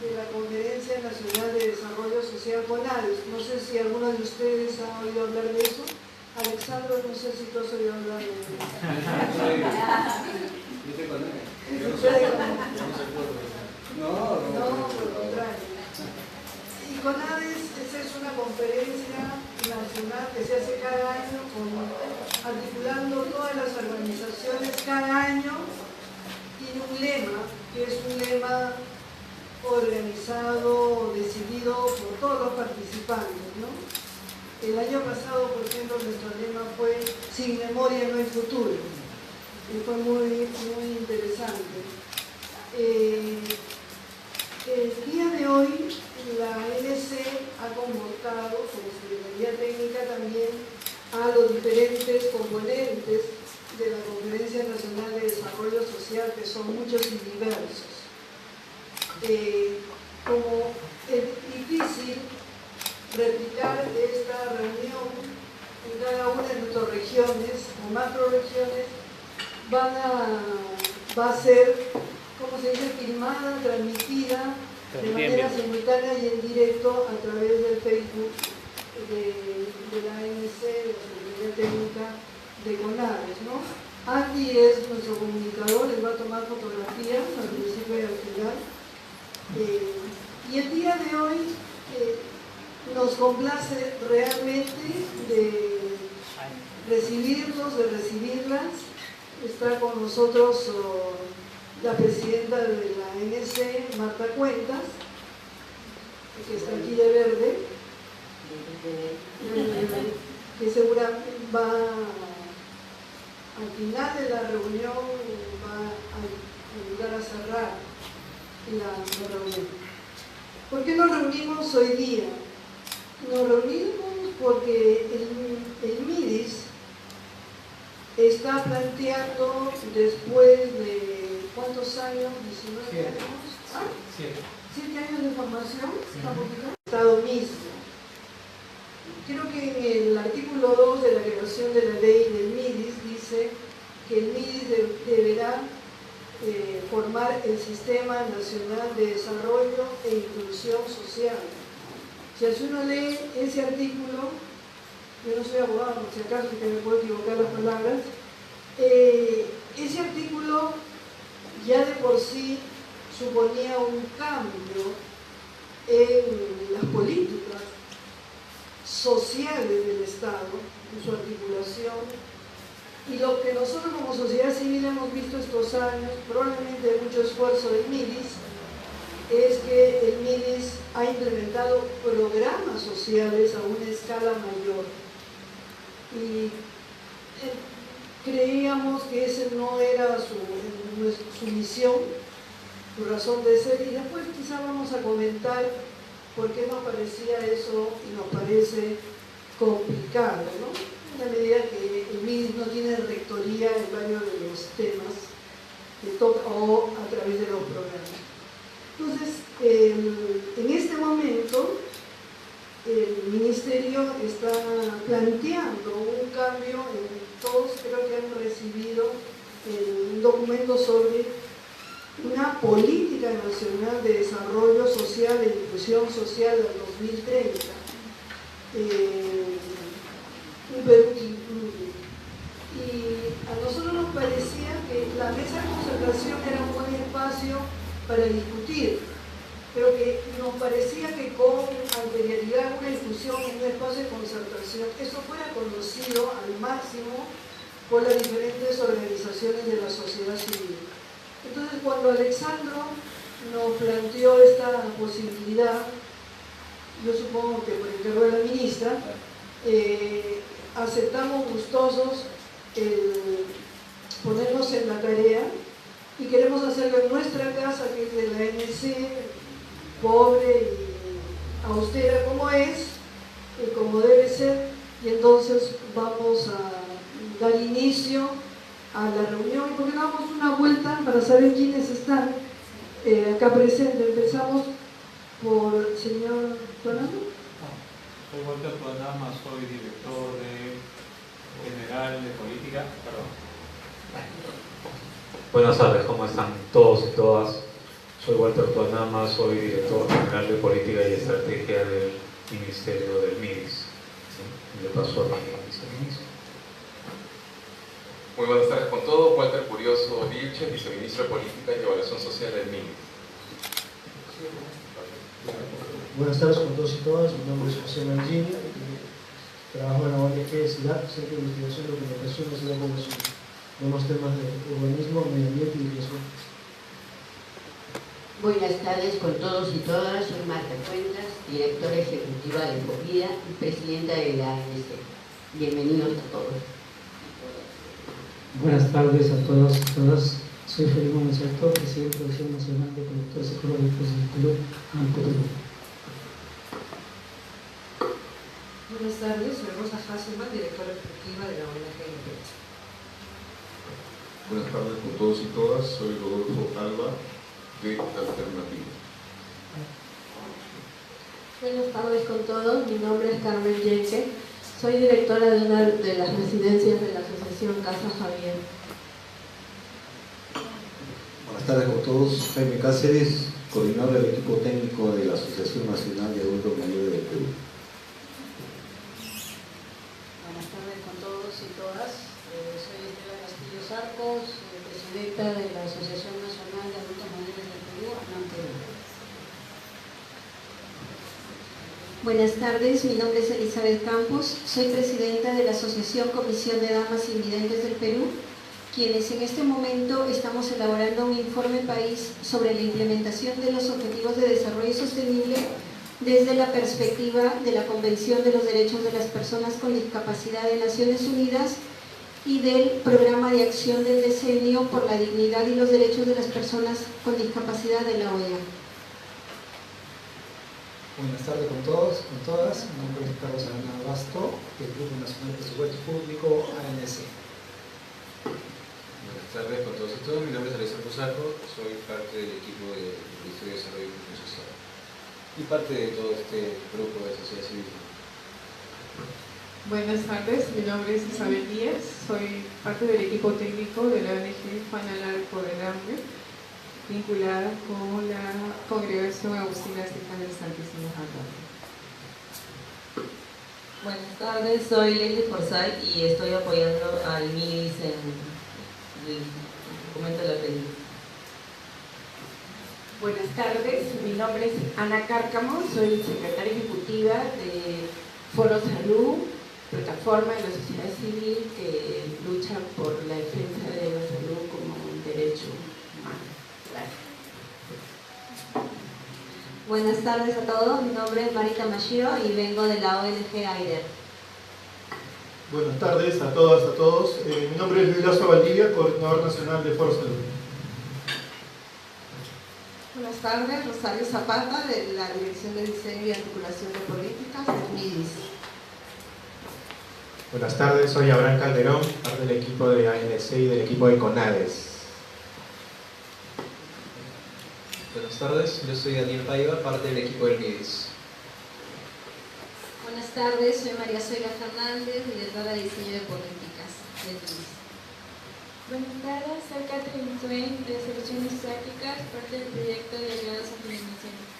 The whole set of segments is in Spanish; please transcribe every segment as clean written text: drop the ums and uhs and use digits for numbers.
de la Conferencia Nacional de Desarrollo Social CONADES. No sé si alguno de ustedes ha oído hablar de eso. Alexandro, no sé si tú has oído hablar de eso. No, por lo contrario. Y CONADES es una conferencia nacional que se hace cada año articulando todas las organizaciones. Cada año tiene un lema, que es un lema organizado, decidido por todos los participantes, ¿no? El año pasado, por ejemplo, nuestro lema fue "Sin memoria no hay futuro", y fue muy interesante. El día de hoy la ANC ha convocado, como Secretaría Técnica también, a los diferentes componentes de la Conferencia Nacional de Desarrollo Social, que son muchos y diversos. Como es difícil replicar esta reunión en cada una de nuestras regiones o macroregiones, va a ser, ¿cómo se dice?, filmada, transmitida de manera simultánea y en directo a través del Facebook de la ANC, de la Secretaría Técnica de CONADES, ¿no? Andy es nuestro comunicador, él va a tomar fotografías al principio y al final. Y el día de hoy nos complace realmente de recibirlos, de recibirlas. Está con nosotros la presidenta de la ANC, Marta Cuentas, que está aquí de verde, que seguramente va, al final de la reunión, va a ayudar a cerrar la reunión. ¿Por qué nos reunimos hoy día? Nos reunimos porque el MIDIS está planteando, después de ¿cuántos años? 19 años. ¿Ah? 7 años de formación. Estado mismo. Creo que en el artículo 2 de la creación de la ley del MIDIS dice que el MIDIS deberá formar el Sistema Nacional de Desarrollo e Inclusión Social. O sea, si uno lee ese artículo, yo no soy abogado, por si acaso, que me puedo equivocar las palabras, ese artículo ya de por sí suponía un cambio en las políticas sociales del Estado, en su articulación, y lo que nosotros como sociedad civil hemos visto estos años, probablemente de mucho esfuerzo del MIDIS, es que el MIDIS ha implementado programas sociales a una escala mayor. Y creíamos que ese no era su misión, su razón de ser, y después quizá vamos a comentar por qué nos parecía eso y nos parece complicado, ¿no? En la medida que el MIDIS no tiene rectoría en varios de los temas que toca o a través de los programas. Entonces, en este momento, el Ministerio está planteando un cambio. Todos creo que han recibido un documento sobre una política nacional de desarrollo social e inclusión social del 2030. Un Perú incluye. Y a nosotros nos parecía que la mesa de concertación era un buen espacio para discutir, pero que nos parecía que con anterioridad una discusión en un espacio de concertación, eso fuera conocido al máximo por las diferentes organizaciones de la sociedad civil. Entonces, cuando Alexandro nos planteó esta posibilidad, yo supongo que por encargo de la ministra, aceptamos gustosos ponernos en la tarea, y queremos hacerlo en nuestra casa, que es de la ANC, pobre y austera como es, y como debe ser, y entonces vamos a dar inicio a la reunión. ¿Y por qué no damos una vuelta para saber quiénes están acá presentes? Empezamos por el señor Tonamo. Soy Walter Tuanama, soy director general de política. Perdón. Buenas tardes, ¿cómo están todos y todas? Soy Walter Tuanama, soy director general de Política y Estrategia del Ministerio del MIDIS. Le paso a mi viceministro. Muy buenas tardes con todos. Walter Curioso Vilches, viceministro de Política y Evaluación Social del MIDIS. Buenas tardes con todos y todas. Mi nombre es José Mangini. Trabajo en la ONG CIDAP, Centro de Investigación, Documentación y Ciudad Población. Vemos temas de urbanismo, medio ambiente y educación. Buenas tardes con todos y todas, soy Marta Cuentas, directora ejecutiva de Ecovida y presidenta de la ANC. Bienvenidos a todos. Buenas tardes a todos y todas, soy Felipe Monserto, presidente de la Asociación Nacional de Productores Ecológicos del Perú, Banco Perú. Buenas tardes, soy Rosa Hasselman, directora ejecutiva de la ONG INPET. Buenas tardes con todos y todas, soy Rodolfo Alba, de Alternativa. Buenas tardes con todos, mi nombre es Carmen Yenque, soy directora de una de las residencias de la Asociación Casa Javier. Buenas tardes con todos, Jaime Cáceres, coordinador del equipo técnico de la Asociación Nacional de Adultos Mayores del Perú. Buenas tardes con todos y todas, soy Estela Castillo Sarcos, presidenta de la Asociación Nacional de Adultos Mayores del Perú, ANAM Perú. Buenas tardes, mi nombre es Elizabeth Campos, soy presidenta de la Asociación Comisión de Damas Invidentes del Perú, quienes en este momento estamos elaborando un informe país sobre la implementación de los Objetivos de Desarrollo Sostenible desde la perspectiva de la Convención de los Derechos de las Personas con Discapacidad de Naciones Unidas y del Programa de Acción del Decenio por la Dignidad y los Derechos de las Personas con Discapacidad de la OEA. Buenas tardes con todos, con todas. Mi nombre es Carlos Arana Basto, del Grupo Nacional de Presupuesto Público, ANC. Buenas tardes con todos y todas. Mi nombre es Alessandro Sarco, soy parte del equipo del Ministerio de Desarrollo y Inclusión Social y parte de todo este grupo de sociedad civil. Buenas tardes, mi nombre es Isabel Díaz, soy parte del equipo técnico de la ONG Juana por el Hambre, vinculada con la Congregación Agustina Estefan del Santísimo Sacramento. Buenas tardes, soy Leslie Forsyth y estoy apoyando al MIDIS en el documento de la película. Buenas tardes, mi nombre es Ana Cárcamo, soy secretaria ejecutiva de Foro Salud, plataforma de la sociedad civil que lucha por la defensa de la salud como un derecho humano. Gracias. Buenas tardes a todos, mi nombre es Marita Mashiro y vengo de la ONG AIDER. Buenas tardes a todas, a todos. Mi nombre es Luis Lazo Valdivia, coordinador nacional de Foro Salud. Buenas tardes, Rosario Zapata, de la Dirección de Diseño y Articulación de Políticas del MIDIS. Buenas tardes, soy Abraham Calderón, parte del equipo de ANC y del equipo de CONADES. Buenas tardes, yo soy Daniel Paiva, parte del equipo del MIDIS. Buenas tardes, soy María Zoila Fernández, directora de Diseño de Políticas del MIDIS. Buenas tardes, soy Catherine Swain de Soluciones Prácticas, parte del proyecto de Aliados a Comunicación.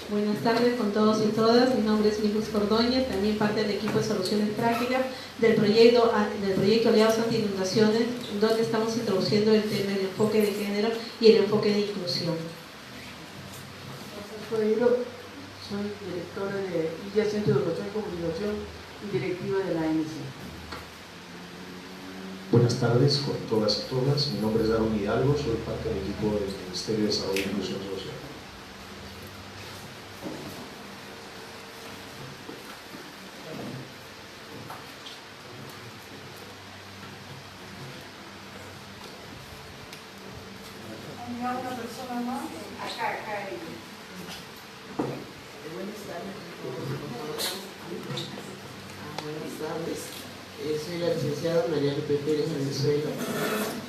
Buenas tardes con todos y todas, mi nombre es Miluz Cordóñez, también parte del equipo de Soluciones Prácticas del proyecto Aliados Anti-Inundaciones, donde estamos introduciendo el tema del enfoque de género y el enfoque de inclusión. Soy directora de IYA Centro de Educación y Comunicación y directiva de la ANC. Buenas tardes con todas y todas, mi nombre es Daron Hidalgo, soy parte del equipo del Ministerio de Desarrollo y Inclusión Social. Una persona más, acá. Buenas tardes, soy la licenciada María Lupe Pérez Venezuela,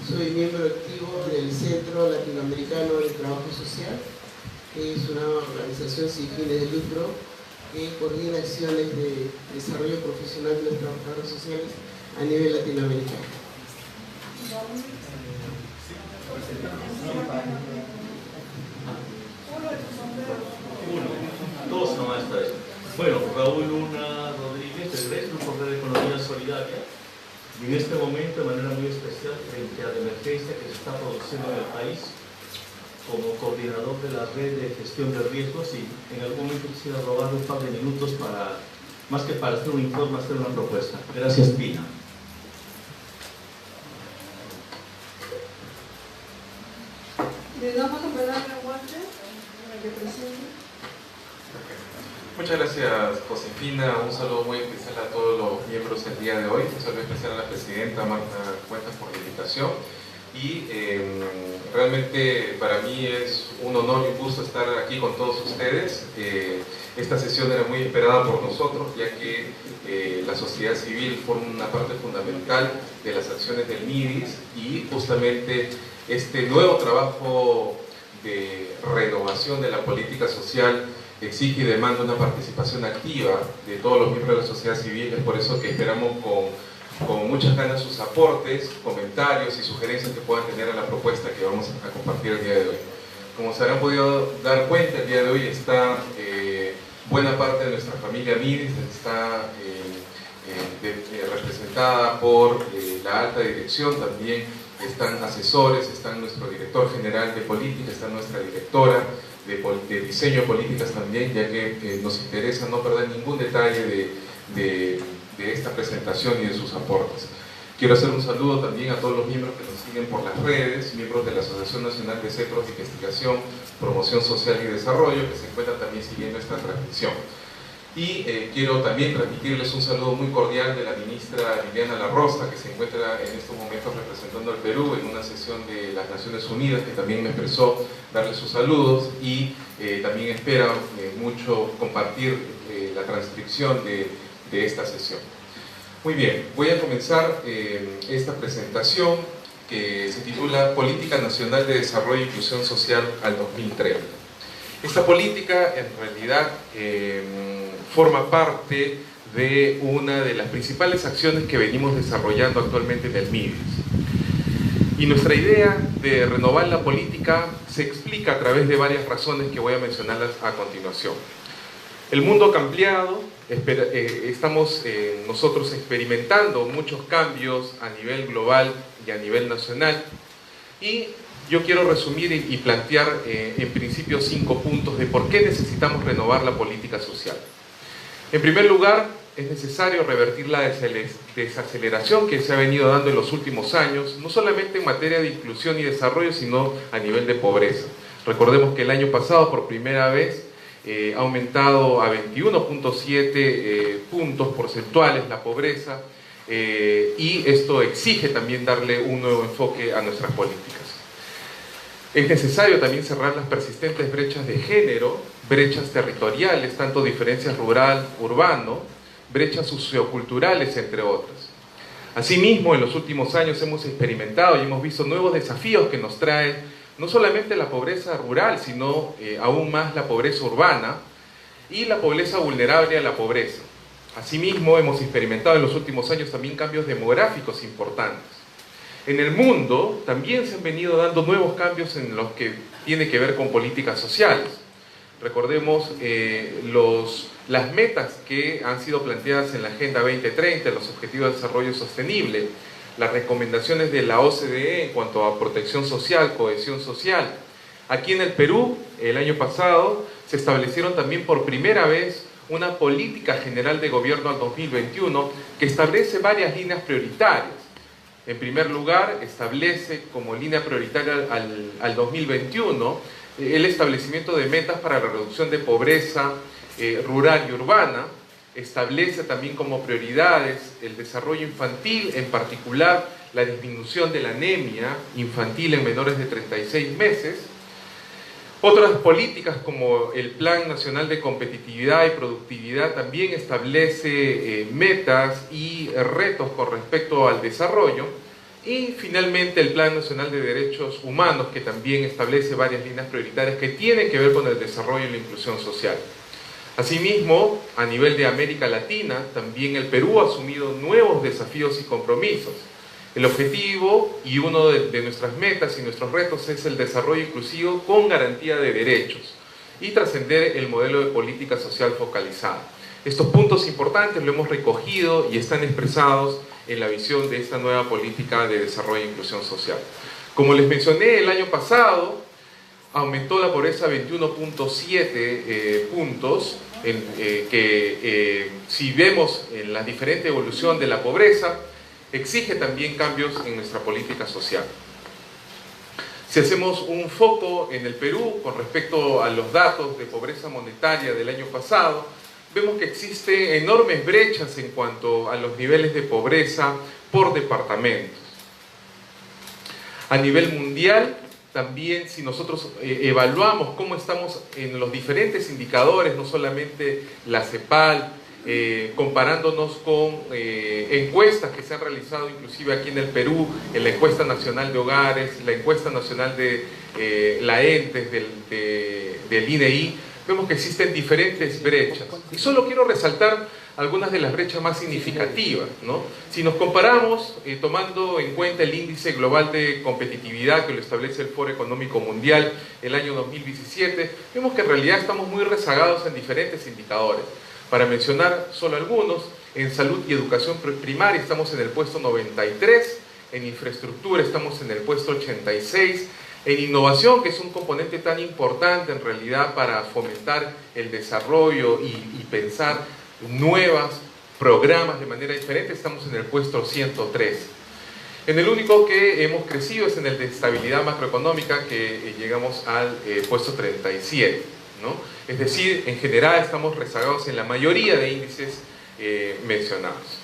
soy miembro activo del Centro Latinoamericano de Trabajo Social, que es una organización sin fines de lucro que coordina acciones de desarrollo profesional de los trabajadores sociales a nivel latinoamericano. Bueno, Raúl Luna Rodríguez, del GRES, Grupo de Economía Solidaria, y en este momento, de manera muy especial, frente a la emergencia que se está produciendo en el país, como coordinador de la red de gestión de riesgos, y en algún momento quisiera robarle un par de minutos para, más que para hacer un informe, hacer una propuesta. Gracias, Pina. Le damos la palabra a Walter para que presente. Muchas gracias, Josefina. Un saludo muy especial a todos los miembros del día de hoy. Un saludo especial a la presidenta Marta Cuentas por la invitación. Y realmente para mí es un honor y un gusto estar aquí con todos ustedes. Esta sesión era muy esperada por nosotros, ya que la sociedad civil forma una parte fundamental de las acciones del MIDIS, y justamente este nuevo trabajo de renovación de la política social exige y demanda una participación activa de todos los miembros de la sociedad civil. Es por eso que esperamos con muchas ganas sus aportes, comentarios y sugerencias que puedan tener a la propuesta que vamos a compartir el día de hoy. Como se habrán podido dar cuenta, el día de hoy está buena parte de nuestra familia MIDIS, está representada por la alta dirección, también están asesores, están nuestro director general de política, está nuestra directora de diseño de políticas también, ya que nos interesa no perder ningún detalle de esta presentación y de sus aportes. Quiero hacer un saludo también a todos los miembros que nos siguen por las redes, miembros de la Asociación Nacional de Centros de Investigación, Promoción Social y Desarrollo, que se encuentran también siguiendo esta transmisión. Y quiero también transmitirles un saludo muy cordial de la ministra Liliana La Rosa, que se encuentra en estos momentos representando al Perú en una sesión de las Naciones Unidas, que también me expresó darle sus saludos, y también espera mucho compartir la transcripción de esta sesión. Muy bien, voy a comenzar esta presentación que se titula Política Nacional de Desarrollo e Inclusión Social al 2030. Esta política en realidad forma parte de una de las principales acciones que venimos desarrollando actualmente en el MIDIS. Y nuestra idea de renovar la política se explica a través de varias razones que voy a mencionarlas a continuación. El mundo ha cambiado, estamos nosotros experimentando muchos cambios a nivel global y a nivel nacional, y yo quiero resumir y plantear en principio 5 puntos de por qué necesitamos renovar la política social. En primer lugar, es necesario revertir la desaceleración que se ha venido dando en los últimos años, no solamente en materia de inclusión y desarrollo, sino a nivel de pobreza. Recordemos que el año pasado, por primera vez, ha aumentado a 21.7 puntos porcentuales la pobreza, y esto exige también darle un nuevo enfoque a nuestras políticas. Es necesario también cerrar las persistentes brechas de género, brechas territoriales, tanto diferencias rural-urbano, brechas socioculturales, entre otras. Asimismo, en los últimos años hemos experimentado y hemos visto nuevos desafíos que nos traen no solamente la pobreza rural, sino aún más la pobreza urbana y la pobreza vulnerable a la pobreza. Asimismo, hemos experimentado en los últimos años también cambios demográficos importantes. En el mundo también se han venido dando nuevos cambios en los que tiene que ver con políticas sociales. Recordemos las metas que han sido planteadas en la Agenda 2030, los Objetivos de Desarrollo Sostenible, las recomendaciones de la OCDE en cuanto a protección social, cohesión social. Aquí en el Perú, el año pasado, se establecieron también por primera vez una política general de gobierno al 2021 que establece varias líneas prioritarias. En primer lugar, establece como línea prioritaria al 2021 el establecimiento de metas para la reducción de pobreza rural y urbana. Establece también como prioridades el desarrollo infantil, en particular la disminución de la anemia infantil en menores de 36 meses. Otras políticas como el Plan Nacional de Competitividad y Productividad también establece metas y retos con respecto al desarrollo. Y finalmente el Plan Nacional de Derechos Humanos, que también establece varias líneas prioritarias que tienen que ver con el desarrollo y la inclusión social. Asimismo, a nivel de América Latina, también el Perú ha asumido nuevos desafíos y compromisos. El objetivo y uno de nuestras metas y nuestros retos es el desarrollo inclusivo con garantía de derechos y trascender el modelo de política social focalizada. Estos puntos importantes lo hemos recogido y están expresados en la visión de esta nueva política de desarrollo e inclusión social. Como les mencioné, el año pasado aumentó la pobreza 21.7 puntos, si vemos en la diferente evolución de la pobreza, exige también cambios en nuestra política social. Si hacemos un foco en el Perú con respecto a los datos de pobreza monetaria del año pasado, vemos que existen enormes brechas en cuanto a los niveles de pobreza por departamentos. A nivel mundial, también si nosotros evaluamos cómo estamos en los diferentes indicadores, no solamente la CEPAL, comparándonos con encuestas que se han realizado inclusive aquí en el Perú, en la encuesta nacional de hogares, la encuesta nacional de la ENTES, del INEI, vemos que existen diferentes brechas. Y solo quiero resaltar algunas de las brechas más significativas, ¿no? Si nos comparamos, tomando en cuenta el índice global de competitividad que lo establece el Foro Económico Mundial el año 2017, vemos que en realidad estamos muy rezagados en diferentes indicadores. Para mencionar solo algunos, en salud y educación primaria estamos en el puesto 93, en infraestructura estamos en el puesto 86, en innovación, que es un componente tan importante en realidad para fomentar el desarrollo y pensar nuevos programas de manera diferente, estamos en el puesto 103. En el único que hemos crecido es en el de estabilidad macroeconómica, que llegamos al puesto 37, ¿no? Es decir, en general estamos rezagados en la mayoría de índices mencionados.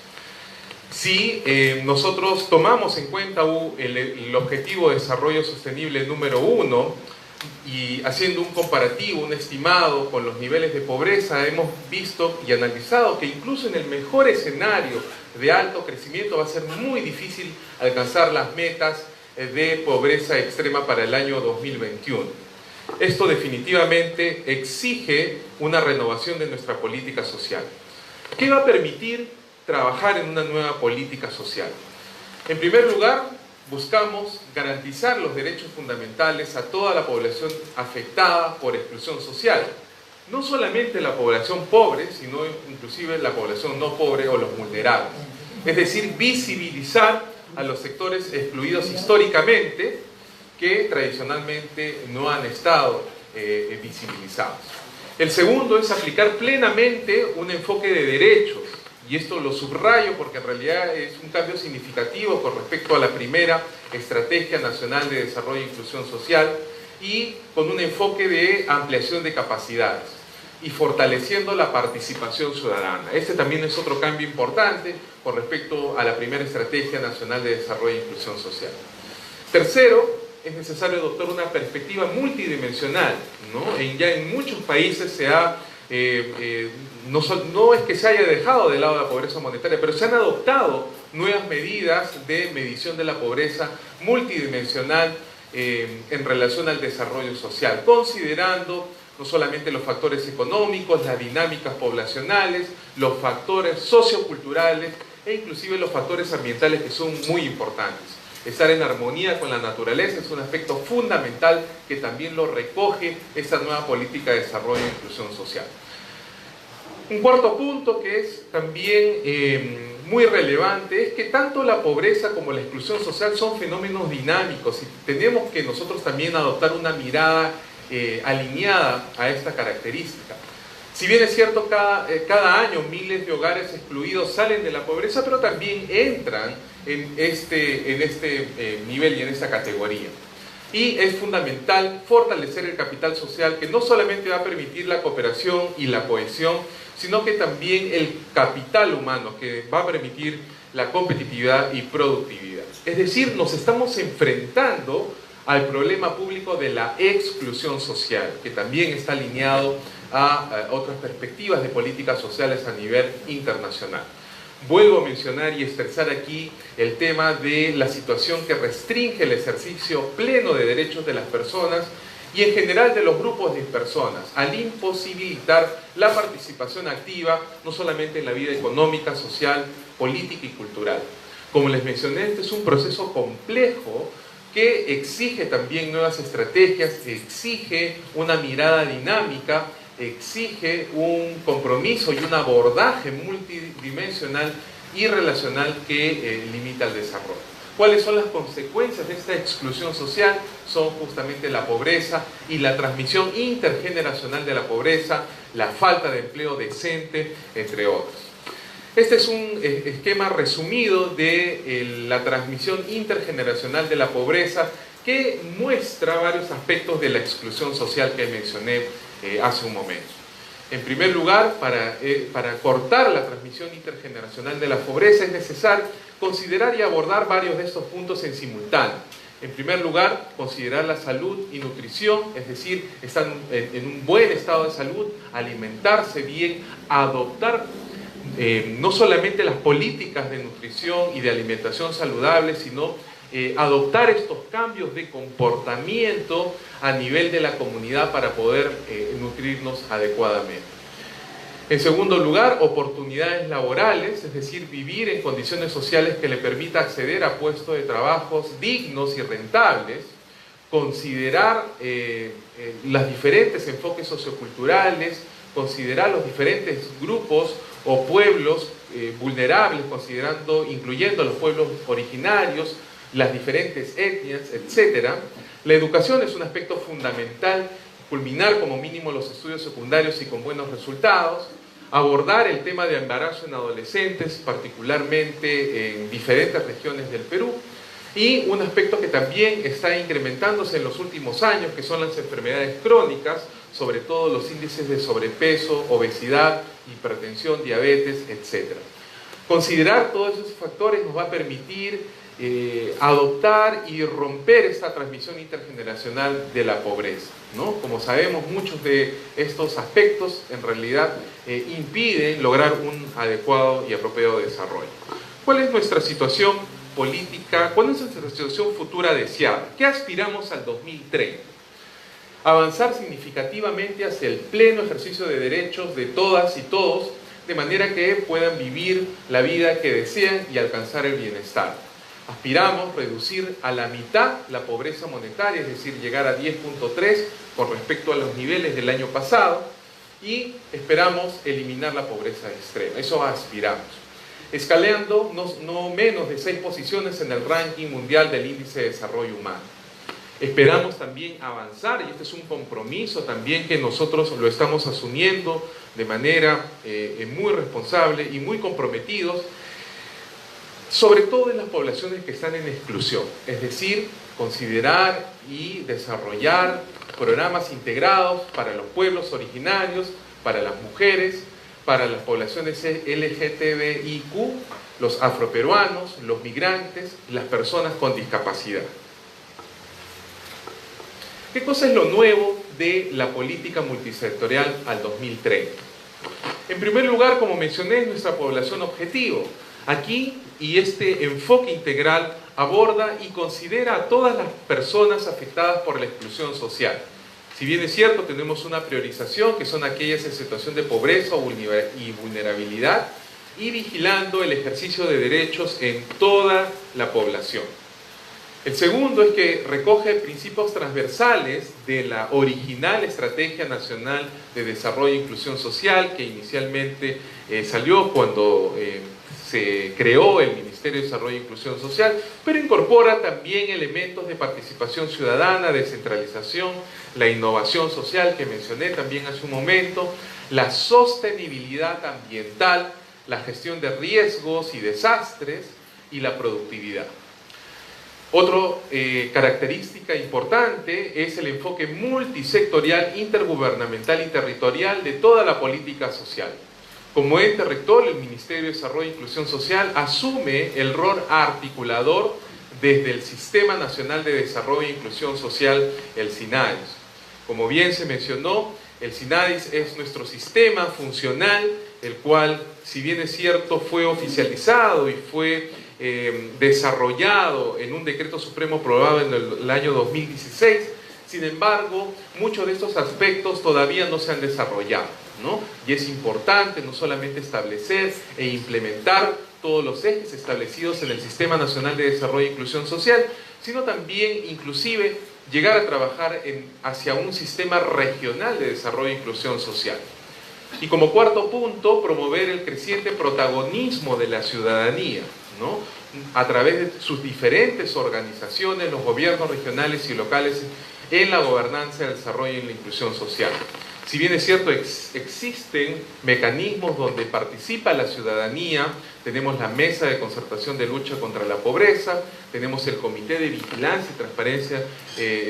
Si nosotros tomamos en cuenta el objetivo de desarrollo sostenible número 1 y haciendo un comparativo, un estimado con los niveles de pobreza, hemos visto y analizado que incluso en el mejor escenario de alto crecimiento va a ser muy difícil alcanzar las metas de pobreza extrema para el año 2021. Esto definitivamente exige una renovación de nuestra política social. ¿Qué va a permitir trabajar en una nueva política social? En primer lugar, buscamos garantizar los derechos fundamentales a toda la población afectada por exclusión social. No solamente la población pobre, sino inclusive la población no pobre o los vulnerables. Es decir, visibilizar a los sectores excluidos históricamente que tradicionalmente no han estado visibilizados. El segundo es aplicar plenamente un enfoque de derechos, y esto lo subrayo porque en realidad es un cambio significativo con respecto a la primera Estrategia Nacional de Desarrollo e Inclusión Social, y con un enfoque de ampliación de capacidades y fortaleciendo la participación ciudadana. Este también es otro cambio importante con respecto a la primera Estrategia Nacional de Desarrollo e Inclusión Social. Tercero, es necesario adoptar una perspectiva multidimensional, ¿no? Ya en muchos países se ha, no es que se haya dejado de lado la pobreza monetaria, pero se han adoptado nuevas medidas de medición de la pobreza multidimensional en relación al desarrollo social, considerando no solamente los factores económicos, las dinámicas poblacionales, los factores socioculturales e inclusive los factores ambientales, que son muy importantes. Estar en armonía con la naturaleza es un aspecto fundamental que también lo recoge esta nueva política de desarrollo e inclusión social. Un cuarto punto que es también muy relevante es que tanto la pobreza como la exclusión social son fenómenos dinámicos y tenemos que nosotros también adoptar una mirada alineada a esta característica. Si bien es cierto, cada año miles de hogares excluidos salen de la pobreza, pero también entran en este nivel y en esta categoría. Y es fundamental fortalecer el capital social, que no solamente va a permitir la cooperación y la cohesión, sino que también el capital humano, que va a permitir la competitividad y productividad. Es decir, nos estamos enfrentando al problema público de la exclusión social, que también está alineado a otras perspectivas de políticas sociales a nivel internacional. Vuelvo a mencionar y expresar aquí el tema de la situación que restringe el ejercicio pleno de derechos de las personas y en general de los grupos de personas, al imposibilitar la participación activa no solamente en la vida económica, social, política y cultural. Como les mencioné, este es un proceso complejo que exige también nuevas estrategias, exige una mirada dinámica exige un compromiso y un abordaje multidimensional y relacional que limita el desarrollo. ¿Cuáles son las consecuencias de esta exclusión social? Son justamente la pobreza y la transmisión intergeneracional de la pobreza, la falta de empleo decente, entre otros. Este es un esquema resumido de la transmisión intergeneracional de la pobreza que muestra varios aspectos de la exclusión social que mencioné hace un momento. En primer lugar, para cortar la transmisión intergeneracional de la pobreza es necesario considerar y abordar varios de estos puntos en simultáneo. En primer lugar, considerar la salud y nutrición, es decir, estar en un buen estado de salud, alimentarse bien, adoptar no solamente las políticas de nutrición y de alimentación saludable, sino adoptar estos cambios de comportamiento a nivel de la comunidad para poder nutrirnos adecuadamente. En segundo lugar, oportunidades laborales, es decir, vivir en condiciones sociales que le permita acceder a puestos de trabajos dignos y rentables, considerar los diferentes enfoques socioculturales, considerar los diferentes grupos o pueblos vulnerables, incluyendo a los pueblos originarios, las diferentes etnias, etc. La educación es un aspecto fundamental, culminar como mínimo los estudios secundarios y con buenos resultados, abordar el tema de embarazo en adolescentes, particularmente en diferentes regiones del Perú, y un aspecto que también está incrementándose en los últimos años, que son las enfermedades crónicas, sobre todo los índices de sobrepeso, obesidad, hipertensión, diabetes, etc. Considerar todos esos factores nos va a permitir adoptar y romper esta transmisión intergeneracional de la pobreza, ¿no? Como sabemos, muchos de estos aspectos en realidad impiden lograr un adecuado y apropiado desarrollo. ¿Cuál es nuestra situación política? ¿Cuál es nuestra situación futura deseada? ¿Qué aspiramos al 2030? Avanzar significativamente hacia el pleno ejercicio de derechos de todas y todos, de manera que puedan vivir la vida que desean y alcanzar el bienestar. Aspiramos reducir a la mitad la pobreza monetaria, es decir, llegar a 10.3 con respecto a los niveles del año pasado, y esperamos eliminar la pobreza extrema. Eso aspiramos. Escalando no menos de 6 posiciones en el ranking mundial del Índice de Desarrollo Humano. Esperamos también avanzar, y este es un compromiso también que nosotros lo estamos asumiendo de manera muy responsable y muy comprometidos, sobre todo en las poblaciones que están en exclusión, es decir, considerar y desarrollar programas integrados para los pueblos originarios, para las mujeres, para las poblaciones LGTBIQ, los afroperuanos, los migrantes, las personas con discapacidad. ¿Qué cosa es lo nuevo de la política multisectorial al 2030? En primer lugar, como mencioné, es nuestra población objetivo. Aquí, y este enfoque integral aborda y considera a todas las personas afectadas por la exclusión social. Si bien es cierto, tenemos una priorización, que son aquellas en situación de pobreza y vulnerabilidad, y vigilando el ejercicio de derechos en toda la población. El segundo es que recoge principios transversales de la original Estrategia Nacional de Desarrollo e Inclusión Social, que inicialmente salió cuando se creó el Ministerio de Desarrollo e Inclusión Social, pero incorpora también elementos de participación ciudadana, descentralización, la innovación social que mencioné también hace un momento, la sostenibilidad ambiental, la gestión de riesgos y desastres y la productividad. Otra característica importante es el enfoque multisectorial, intergubernamental y territorial de toda la política social. Como ente rector, el Ministerio de Desarrollo e Inclusión Social asume el rol articulador desde el Sistema Nacional de Desarrollo e Inclusión Social, el SINADIS. Como bien se mencionó, el SINADIS es nuestro sistema funcional, el cual, si bien es cierto, fue oficializado y fue desarrollado en un decreto supremo aprobado en el año 2016, sin embargo, muchos de estos aspectos todavía no se han desarrollado, ¿no? Y es importante no solamente establecer e implementar todos los ejes establecidos en el Sistema Nacional de Desarrollo e Inclusión Social, sino también, inclusive, llegar a trabajar hacia un sistema regional de desarrollo e inclusión social. Y como cuarto punto, promover el creciente protagonismo de la ciudadanía, ¿no?, a través de sus diferentes organizaciones, los gobiernos regionales y locales, en la gobernanza, el desarrollo y la inclusión social. Si bien es cierto, existen mecanismos donde participa la ciudadanía, tenemos la Mesa de Concertación de Lucha contra la Pobreza, tenemos el Comité de Vigilancia y Transparencia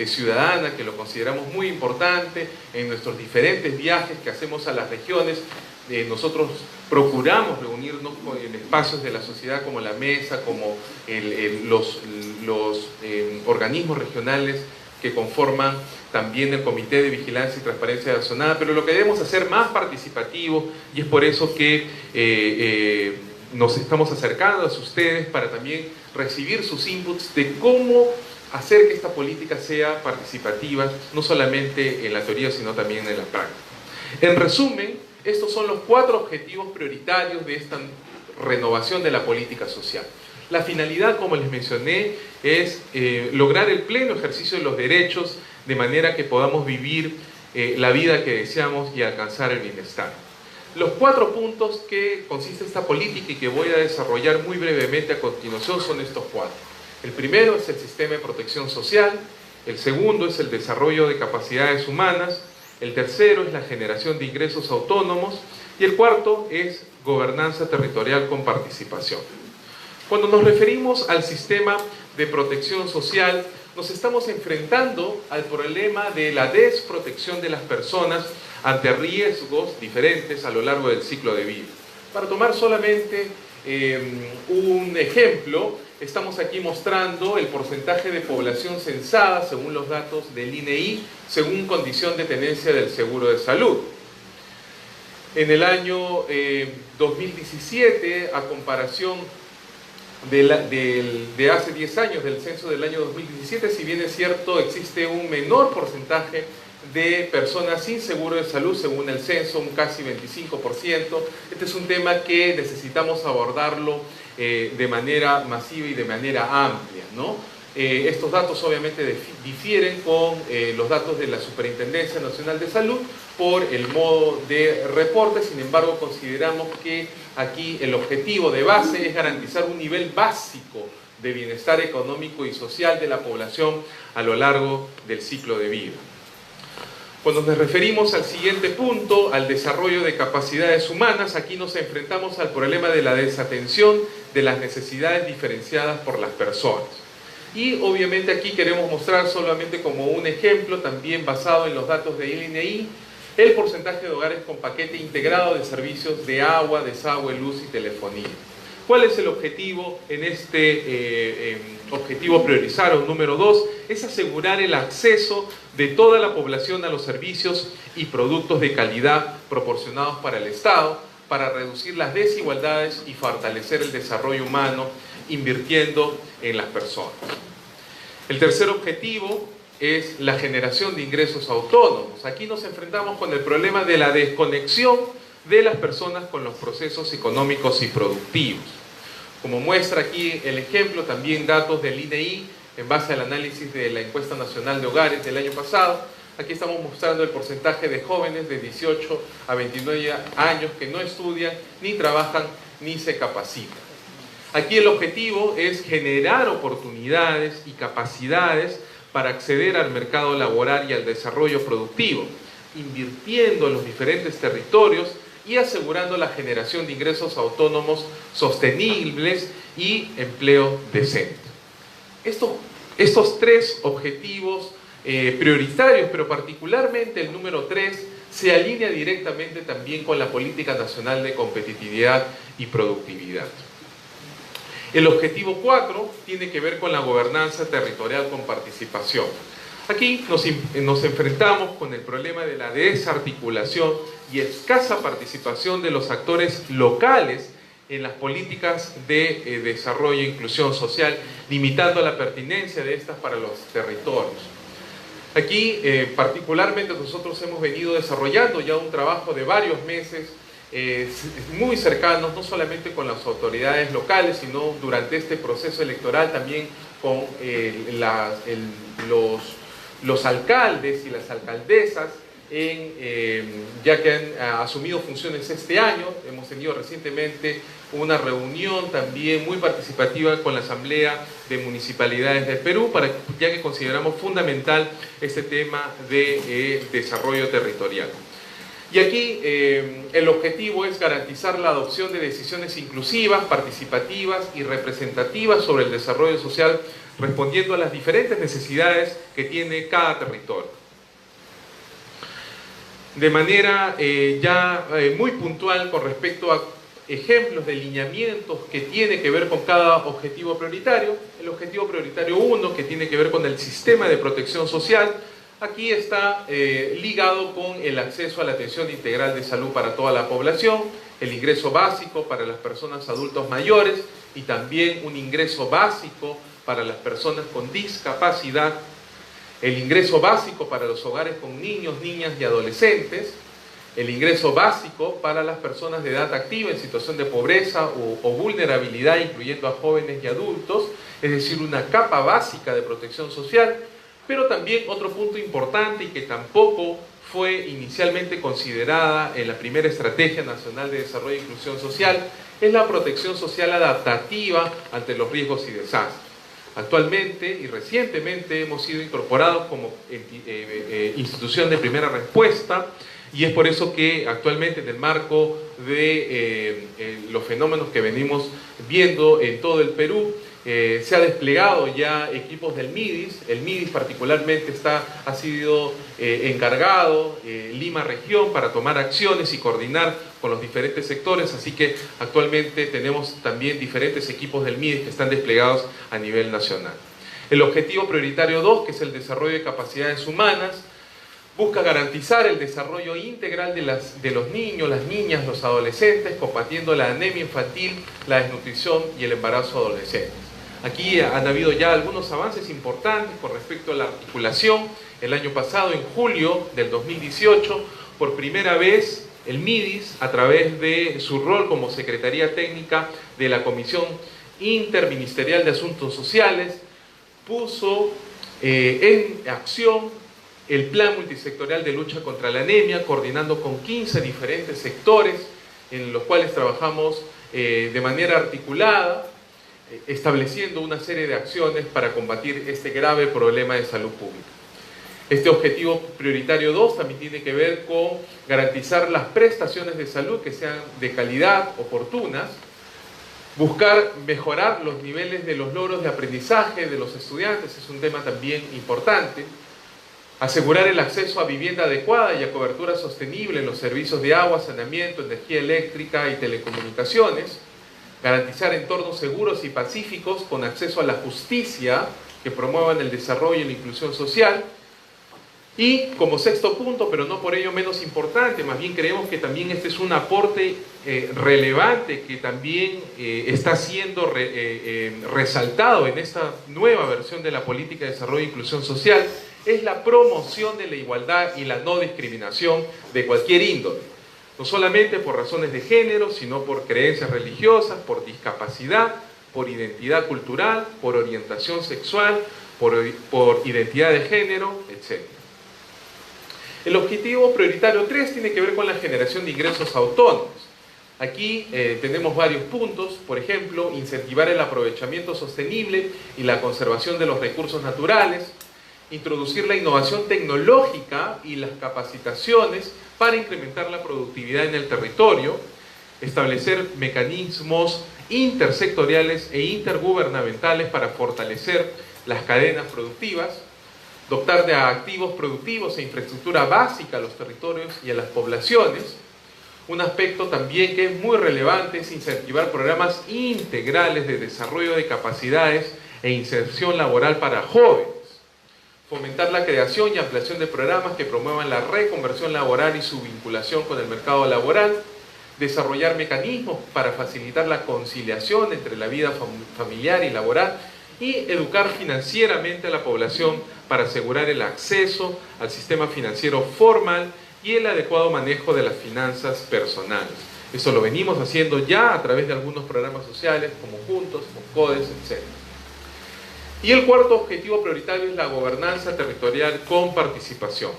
Ciudadana, que lo consideramos muy importante. En nuestros diferentes viajes que hacemos a las regiones, nosotros procuramos reunirnos en espacios de la sociedad como la Mesa, como los organismos regionales que conforman también el Comité de Vigilancia y Transparencia de la Zonada, pero lo que debemos hacer más participativo, y es por eso que nos estamos acercando a ustedes para también recibir sus inputs de cómo hacer que esta política sea participativa, no solamente en la teoría, sino también en la práctica. En resumen, estos son los 4 objetivos prioritarios de esta renovación de la política social. La finalidad, como les mencioné, es lograr el pleno ejercicio de los derechos de manera que podamos vivir la vida que deseamos y alcanzar el bienestar. Los 4 puntos que consiste esta política y que voy a desarrollar muy brevemente a continuación son estos 4. El primero es el sistema de protección social, el segundo es el desarrollo de capacidades humanas, el tercero es la generación de ingresos autónomos y el cuarto es gobernanza territorial con participación. Cuando nos referimos al sistema de protección social, nos estamos enfrentando al problema de la desprotección de las personas ante riesgos diferentes a lo largo del ciclo de vida. Para tomar solamente un ejemplo, estamos aquí mostrando el porcentaje de población censada según los datos del INEI, según condición de tenencia del seguro de salud. En el año 2017, a comparación de hace 10 años, del censo del año 2017, si bien es cierto, existe un menor porcentaje de personas sin seguro de salud según el censo, un casi 25%. Este es un tema que necesitamos abordarlo de manera masiva y de manera amplia, ¿no? Estos datos obviamente difieren con los datos de la Superintendencia Nacional de Salud por el modo de reporte. Sin embargo, consideramos que aquí el objetivo de base es garantizar un nivel básico de bienestar económico y social de la población a lo largo del ciclo de vida. Cuando nos referimos al siguiente punto, al desarrollo de capacidades humanas, aquí nos enfrentamos al problema de la desatención de las necesidades diferenciadas por las personas. Y obviamente aquí queremos mostrar solamente como un ejemplo, también basado en los datos de INEI, el porcentaje de hogares con paquete integrado de servicios de agua, desagüe, luz y telefonía. ¿Cuál es el objetivo en este objetivo priorizado número 2? Es asegurar el acceso de toda la población a los servicios y productos de calidad proporcionados para el Estado, para reducir las desigualdades y fortalecer el desarrollo humano, invirtiendo en las personas. El tercer objetivo es la generación de ingresos autónomos. Aquí nos enfrentamos con el problema de la desconexión de las personas con los procesos económicos y productivos. Como muestra aquí el ejemplo, también datos del INEI en base al análisis de la Encuesta Nacional de Hogares del año pasado. Aquí estamos mostrando el porcentaje de jóvenes de 18 a 29 años que no estudian, ni trabajan, ni se capacitan. Aquí el objetivo es generar oportunidades y capacidades para acceder al mercado laboral y al desarrollo productivo, invirtiendo en los diferentes territorios y asegurando la generación de ingresos autónomos sostenibles y empleo decente. Estos 3 objetivos prioritarios, pero particularmente el número 3, se alinea directamente también con la Política Nacional de Competitividad y Productividad. El objetivo 4 tiene que ver con la gobernanza territorial con participación. Aquí nos enfrentamos con el problema de la desarticulación y escasa participación de los actores locales en las políticas de desarrollo e inclusión social, limitando la pertinencia de estas para los territorios. Aquí, particularmente, nosotros hemos venido desarrollando ya un trabajo de varios meses muy cercanos, no solamente con las autoridades locales, sino durante este proceso electoral también con los los alcaldes y las alcaldesas, ya que han asumido funciones este año. Hemos tenido recientemente una reunión también muy participativa con la Asamblea de Municipalidades del Perú, ya que consideramos fundamental este tema de desarrollo territorial. Y aquí el objetivo es garantizar la adopción de decisiones inclusivas, participativas y representativas sobre el desarrollo social, respondiendo a las diferentes necesidades que tiene cada territorio. De manera muy puntual con respecto a ejemplos de lineamientos que tiene que ver con cada objetivo prioritario. El objetivo prioritario 1, que tiene que ver con el sistema de protección social, aquí está ligado con el acceso a la atención integral de salud para toda la población, el ingreso básico para las personas adultos mayores y también un ingreso básico para las personas con discapacidad, el ingreso básico para los hogares con niños, niñas y adolescentes, el ingreso básico para las personas de edad activa en situación de pobreza o vulnerabilidad, incluyendo a jóvenes y adultos, es decir, una capa básica de protección social. Pero también otro punto importante y que tampoco fue inicialmente considerada en la primera Estrategia Nacional de Desarrollo e Inclusión Social es la protección social adaptativa ante los riesgos y desastres. Actualmente y recientemente hemos sido incorporados como institución de primera respuesta, y es por eso que actualmente en el marco de los fenómenos que venimos viendo en todo el Perú, se ha desplegado ya equipos del MIDIS. El MIDIS particularmente ha sido encargado Lima Región para tomar acciones y coordinar con los diferentes sectores, así que actualmente tenemos también diferentes equipos del MIDIS que están desplegados a nivel nacional. El objetivo prioritario 2, que es el desarrollo de capacidades humanas, busca garantizar el desarrollo integral de los niños, las niñas, los adolescentes, combatiendo la anemia infantil, la desnutrición y el embarazo adolescente. Aquí han habido ya algunos avances importantes con respecto a la articulación. El año pasado, en julio del 2018, por primera vez el MIDIS, a través de su rol como Secretaría Técnica de la Comisión Interministerial de Asuntos Sociales, puso en acción el Plan Multisectorial de Lucha contra la Anemia, coordinando con 15 diferentes sectores en los cuales trabajamos de manera articulada, estableciendo una serie de acciones para combatir este grave problema de salud pública. Este objetivo prioritario 2 también tiene que ver con garantizar las prestaciones de salud que sean de calidad, oportunas, buscar mejorar los niveles de los logros de aprendizaje de los estudiantes, es un tema también importante, asegurar el acceso a vivienda adecuada y a cobertura sostenible en los servicios de agua, saneamiento, energía eléctrica y telecomunicaciones, garantizar entornos seguros y pacíficos con acceso a la justicia que promuevan el desarrollo y la inclusión social. Y como sexto punto, pero no por ello menos importante, más bien creemos que también este es un aporte relevante que también está siendo resaltado en esta nueva versión de la Política de Desarrollo e Inclusión Social, es la promoción de la igualdad y la no discriminación de cualquier índole, no solamente por razones de género, sino por creencias religiosas, por discapacidad, por identidad cultural, por orientación sexual, por identidad de género, etc. El objetivo prioritario 3 tiene que ver con la generación de ingresos autónomos. Aquí tenemos varios puntos, por ejemplo, incentivar el aprovechamiento sostenible y la conservación de los recursos naturales, introducir la innovación tecnológica y las capacitaciones para incrementar la productividad en el territorio, establecer mecanismos intersectoriales e intergubernamentales para fortalecer las cadenas productivas, dotar de activos productivos e infraestructura básica a los territorios y a las poblaciones. Un aspecto también que es muy relevante es incentivar programas integrales de desarrollo de capacidades e inserción laboral para jóvenes. Fomentar la creación y ampliación de programas que promuevan la reconversión laboral y su vinculación con el mercado laboral. Desarrollar mecanismos para facilitar la conciliación entre la vida familiar y laboral. Y educar financieramente a la población para asegurar el acceso al sistema financiero formal y el adecuado manejo de las finanzas personales. Eso lo venimos haciendo ya a través de algunos programas sociales como Juntos, como CODES, etc. Y el cuarto objetivo prioritario es la gobernanza territorial con participación.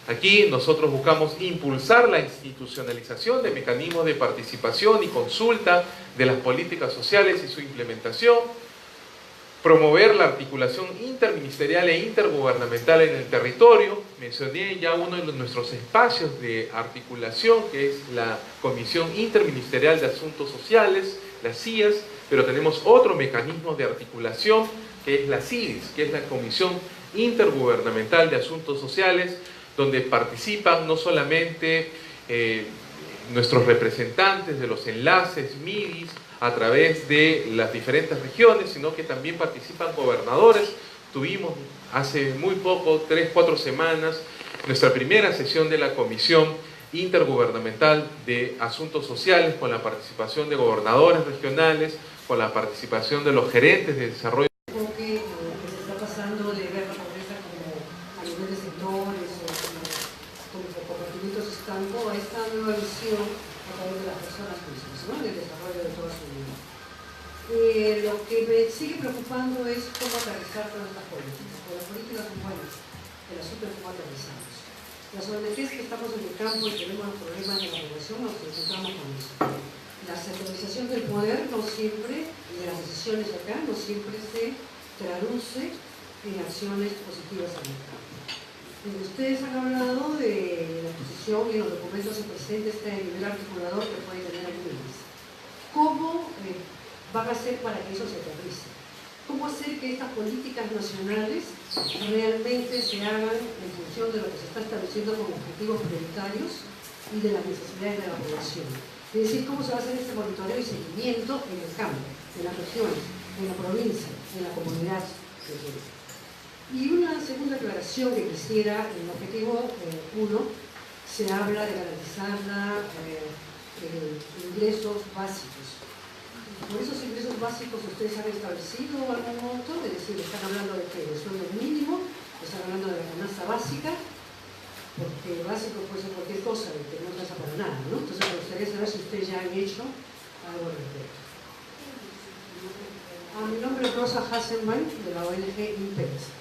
Aquí nosotros buscamos impulsar la institucionalización de mecanismos de participación y consulta de las políticas sociales y su implementación, promover la articulación interministerial e intergubernamental en el territorio. Mencioné ya uno de nuestros espacios de articulación, que es la Comisión Interministerial de Asuntos Sociales, las CIAS, pero tenemos otro mecanismo de articulación, que es la CIDIS, que es la Comisión Intergubernamental de Asuntos Sociales, donde participan no solamente nuestros representantes de los enlaces MIDIS a través de las diferentes regiones, sino que también participan gobernadores. Tuvimos hace muy poco, 3-4 semanas, nuestra primera sesión de la Comisión Intergubernamental de Asuntos Sociales, con la participación de gobernadores regionales, con la participación de los gerentes de desarrollo. Que se está pasando de ver la pobreza como a nivel de sectores o como compartimientos estancos a esta nueva visión a través de las personas mismas, ¿no? En el desarrollo de toda su vida. Lo que me sigue preocupando es cómo aterrizar todas estas políticas, porque las políticas son buenas, el asunto es cómo aterrizamos. Las ONGs que estamos en el campo y tenemos los problemas de la población nos enfrentamos con eso. La centralización del poder no siempre, y de las decisiones acá, no siempre se traduce en acciones positivas en el campo. Ustedes han hablado de la posición y en los documentos se presenta este nivel articulador que puede tener el MIDIS. ¿Cómo van a hacer para que eso se aterrice? ¿Cómo hacer que estas políticas nacionales realmente se hagan en función de lo que se está estableciendo como objetivos prioritarios y de las necesidades de la población? Es decir, cómo se va a hacer este monitoreo y seguimiento en el campo, en las regiones, en la provincia, en la comunidad. Y una segunda aclaración que quisiera, en el objetivo 1, se habla de garantizar ingresos básicos. Por esos ingresos básicos ustedes han establecido algún monto, es decir, están hablando de que el sueldo mínimo, están hablando de la canasta básica, porque básico puede ser cualquier cosa, que no alcanza para nada, ¿no? Entonces me gustaría saber si ustedes ya han hecho algo al respecto. Mi nombre es Rosa Hasselman, de la ONG IMPEX.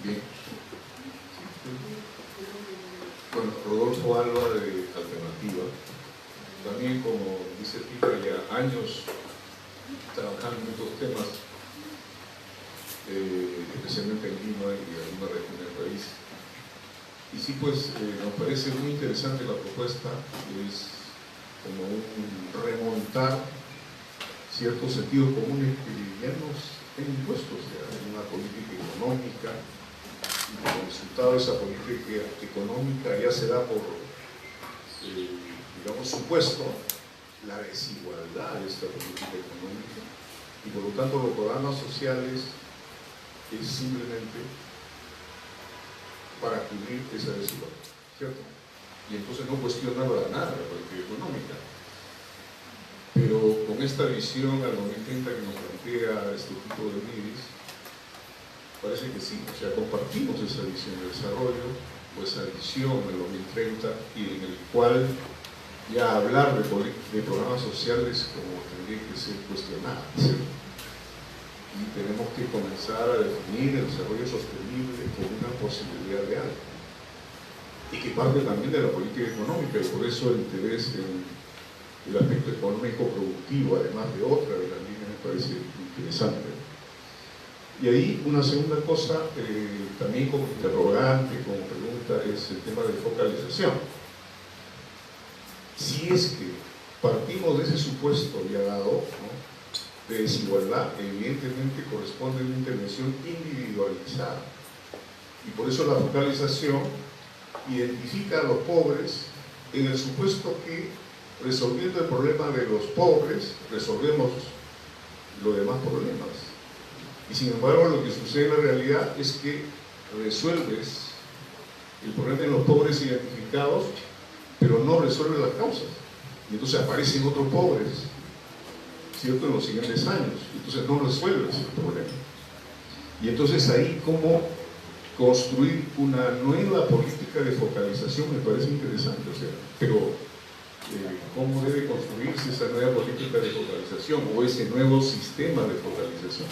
Bien. Bueno, Rodolfo Alba de Alternativa. También, como dice Pipa, ya años trabajando en estos temas, especialmente en Lima y en alguna región del país. Y sí, pues nos parece muy interesante la propuesta, que es como un remontar ciertos sentidos comunes que ya nos han impuesto, o sea, en una política económica, y como resultado de esa política económica ya se da por, digamos, supuesto la desigualdad de esta política económica, y por lo tanto los programas sociales es simplemente para cubrir esa desigualdad, ¿cierto? Y entonces no cuestiona nada la política económica. Pero con esta visión al 2030 que nos plantea este tipo de MIDIS, parece que sí, o sea, compartimos esa visión de desarrollo, o esa visión del 2030, y en el cual ya hablar de programas sociales como tendría que ser cuestionado, ¿cierto? Y tenemos que comenzar a definir el desarrollo sostenible como una posibilidad real y que parte también de la política económica, y por eso el interés en el aspecto económico productivo, además de otra de las líneas, me parece interesante. Y ahí una segunda cosa, también como interrogante, como pregunta, es el tema de focalización. Si es que partimos de ese supuesto ya dado, ¿no?, de desigualdad, evidentemente corresponde a una intervención individualizada, y por eso la focalización identifica a los pobres en el supuesto que resolviendo el problema de los pobres resolvemos los demás problemas, y sin embargo lo que sucede en la realidad es que resuelves el problema de los pobres identificados, pero no resuelves las causas, y entonces aparecen otros pobres, ¿cierto?, en los siguientes años. Entonces no resuelves el problema. Y entonces ahí cómo construir una nueva política de focalización me parece interesante, o sea, pero cómo debe construirse esa nueva política de focalización o ese nuevo sistema de focalización.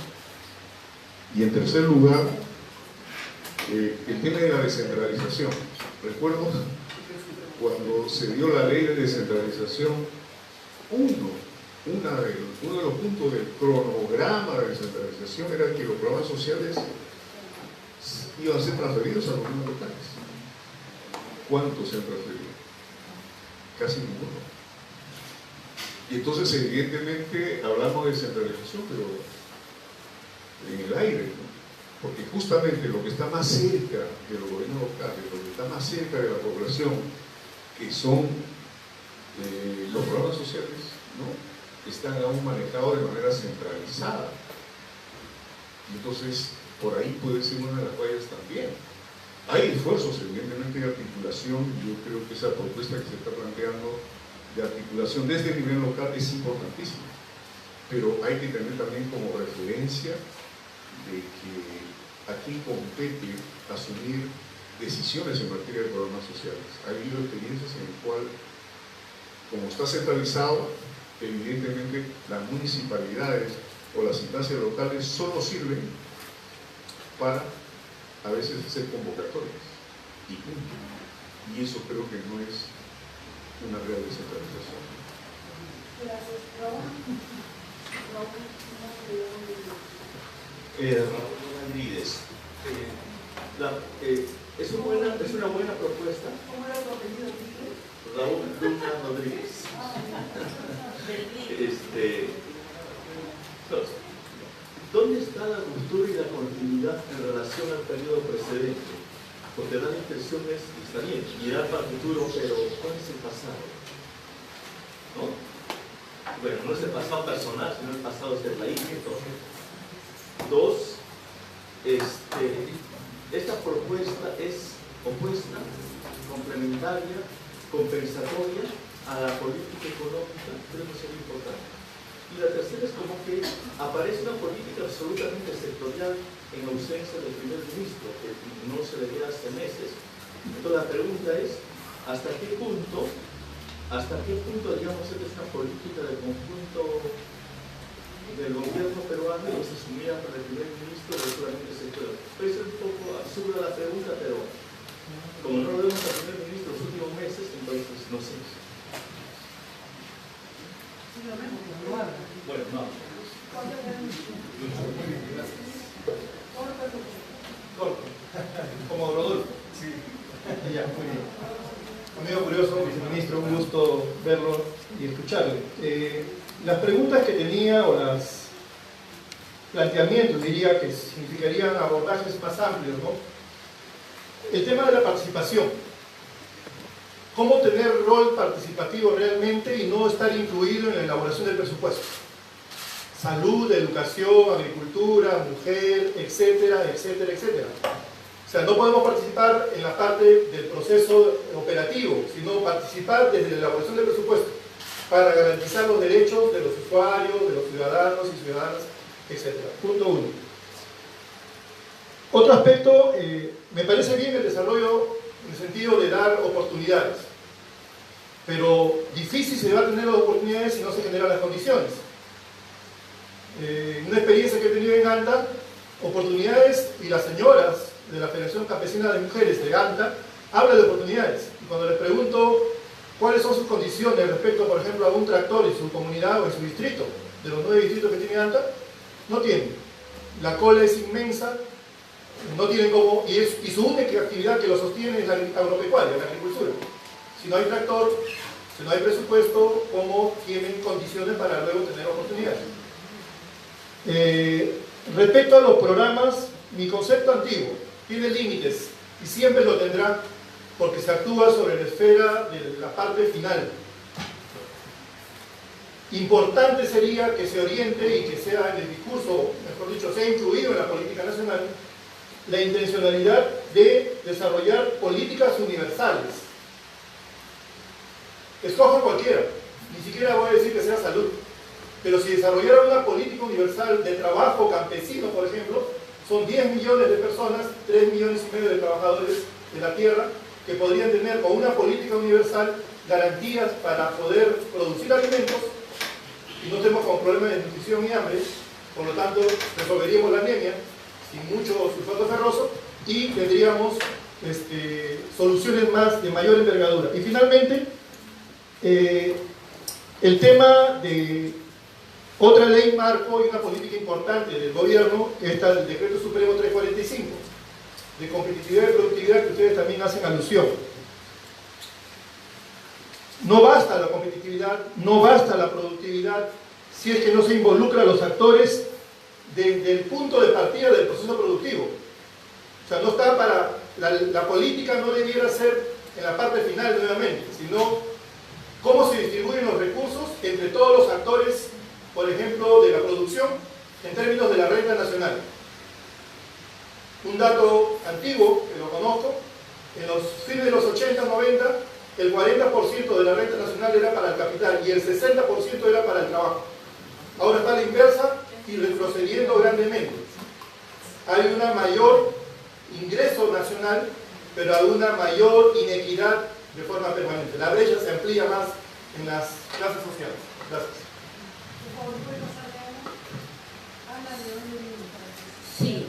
Y en tercer lugar, el tema de la descentralización. Recuerdo cuando se dio la ley de descentralización, uno de los puntos del cronograma de descentralización era que los programas sociales iban a ser transferidos a los gobiernos locales. ¿Cuántos se han transferido? Casi ninguno. Y entonces, evidentemente, hablamos de descentralización, pero en el aire, ¿no? Porque justamente lo que está más cerca de los gobiernos locales, lo que está más cerca de la población, que son los programas sociales, ¿no?, están aún manejados de manera centralizada. Entonces, por ahí puede ser una de las fallas también. Hay esfuerzos, evidentemente, de articulación. Yo creo que esa propuesta que se está planteando de articulación desde el nivel local es importantísima. Pero hay que tener también como referencia de que a quién compete asumir decisiones en materia de programas sociales. Ha habido experiencias en las cuales, como está centralizado, evidentemente las municipalidades o las instancias locales solo sirven para a veces hacer convocatorias y punto. Y eso creo que no es una real descentralización. Gracias. Raúl Rodríguez. Es una buena propuesta. ¿Cómo era tu apellido? Raúl Luna Rodríguez. ¿Dónde está la ruptura y la continuidad en relación al periodo precedente? Porque da la impresión es, está bien, mirar para el futuro, pero ¿cuál es el pasado? ¿No? Bueno, no es el pasado personal, sino el pasado de este país. Dos, esta propuesta es opuesta, complementaria, compensatoria a la política económica, creo que es muy importante. Y la tercera es como que aparece una política absolutamente sectorial en ausencia del primer ministro, que no se le veía hace meses. Entonces la pregunta es, ¿hasta qué punto, digamos, esta es una política del conjunto del gobierno peruano y se asumía por el primer ministro o solamente sectorial? Puede ser un poco absurda la pregunta, pero como no lo vemos al primer ministro en los últimos meses, entonces no sé. Bueno, no. Corto. Como Rodolfo. Sí. Ya, muy bien. Amigo curioso, viceministro, un gusto verlo y escucharle. Las preguntas que tenía o los planteamientos, diría que significarían abordajes más amplios, ¿no? El tema de la participación. ¿Cómo tener rol participativo realmente y no estar incluido en la elaboración del presupuesto? Salud, educación, agricultura, mujer, etcétera, etcétera, etcétera. O sea, no podemos participar en la parte del proceso operativo, sino participar desde la elaboración del presupuesto para garantizar los derechos de los usuarios, de los ciudadanos y ciudadanas, etcétera. Punto 1. Otro aspecto, me parece bien el desarrollo en el sentido de dar oportunidades, pero difícil se va a tener las oportunidades si no se generan las condiciones. Una experiencia que he tenido en Anta, oportunidades, y las señoras de la Federación Campesina de Mujeres de Anta hablan de oportunidades, y cuando les pregunto cuáles son sus condiciones respecto, por ejemplo, a un tractor en su comunidad o en su distrito, de los 9 distritos que tiene Anta, no tienen. La cola es inmensa, no tienen cómo, y su única actividad que lo sostiene es la agropecuaria, la agricultura. Si no hay tractor, si no hay presupuesto, ¿cómo tienen condiciones para luego tener oportunidades? Respecto a los programas, mi concepto antiguo tiene límites y siempre lo tendrá porque se actúa sobre la esfera de la parte final. Importante sería que se oriente y que sea en el discurso, mejor dicho, sea incluido en la política nacional, la intencionalidad de desarrollar políticas universales. Escoja cualquiera, ni siquiera voy a decir que sea salud, pero si desarrollara una política universal de trabajo campesino, por ejemplo, son 10 millones de personas, 3,5 millones de trabajadores de la tierra, que podrían tener con una política universal garantías para poder producir alimentos y no estemos con problemas de nutrición y hambre. Por lo tanto, resolveríamos la anemia sin mucho sulfato ferroso y tendríamos soluciones de mayor envergadura. Y finalmente, el tema de otra ley marco y una política importante del gobierno está el Decreto Supremo 345 de competitividad y productividad, que ustedes también hacen alusión. No basta la competitividad, no basta la productividad si es que no se involucra a los actores desde el punto de partida del proceso productivo. O sea, no está para... La política no debiera ser en la parte final nuevamente, sino cómo se distribuyen los recursos entre todos los actores, por ejemplo, de la producción, en términos de la renta nacional. Un dato antiguo, que lo conozco, en los fines de los 80, 90, el 40% de la renta nacional era para el capital y el 60% era para el trabajo. Ahora está a la inversa y retrocediendo grandemente. Hay una mayor ingreso nacional, pero hay una mayor inequidad de forma permanente. La brecha se amplía más en las clases sociales. Gracias. Sí,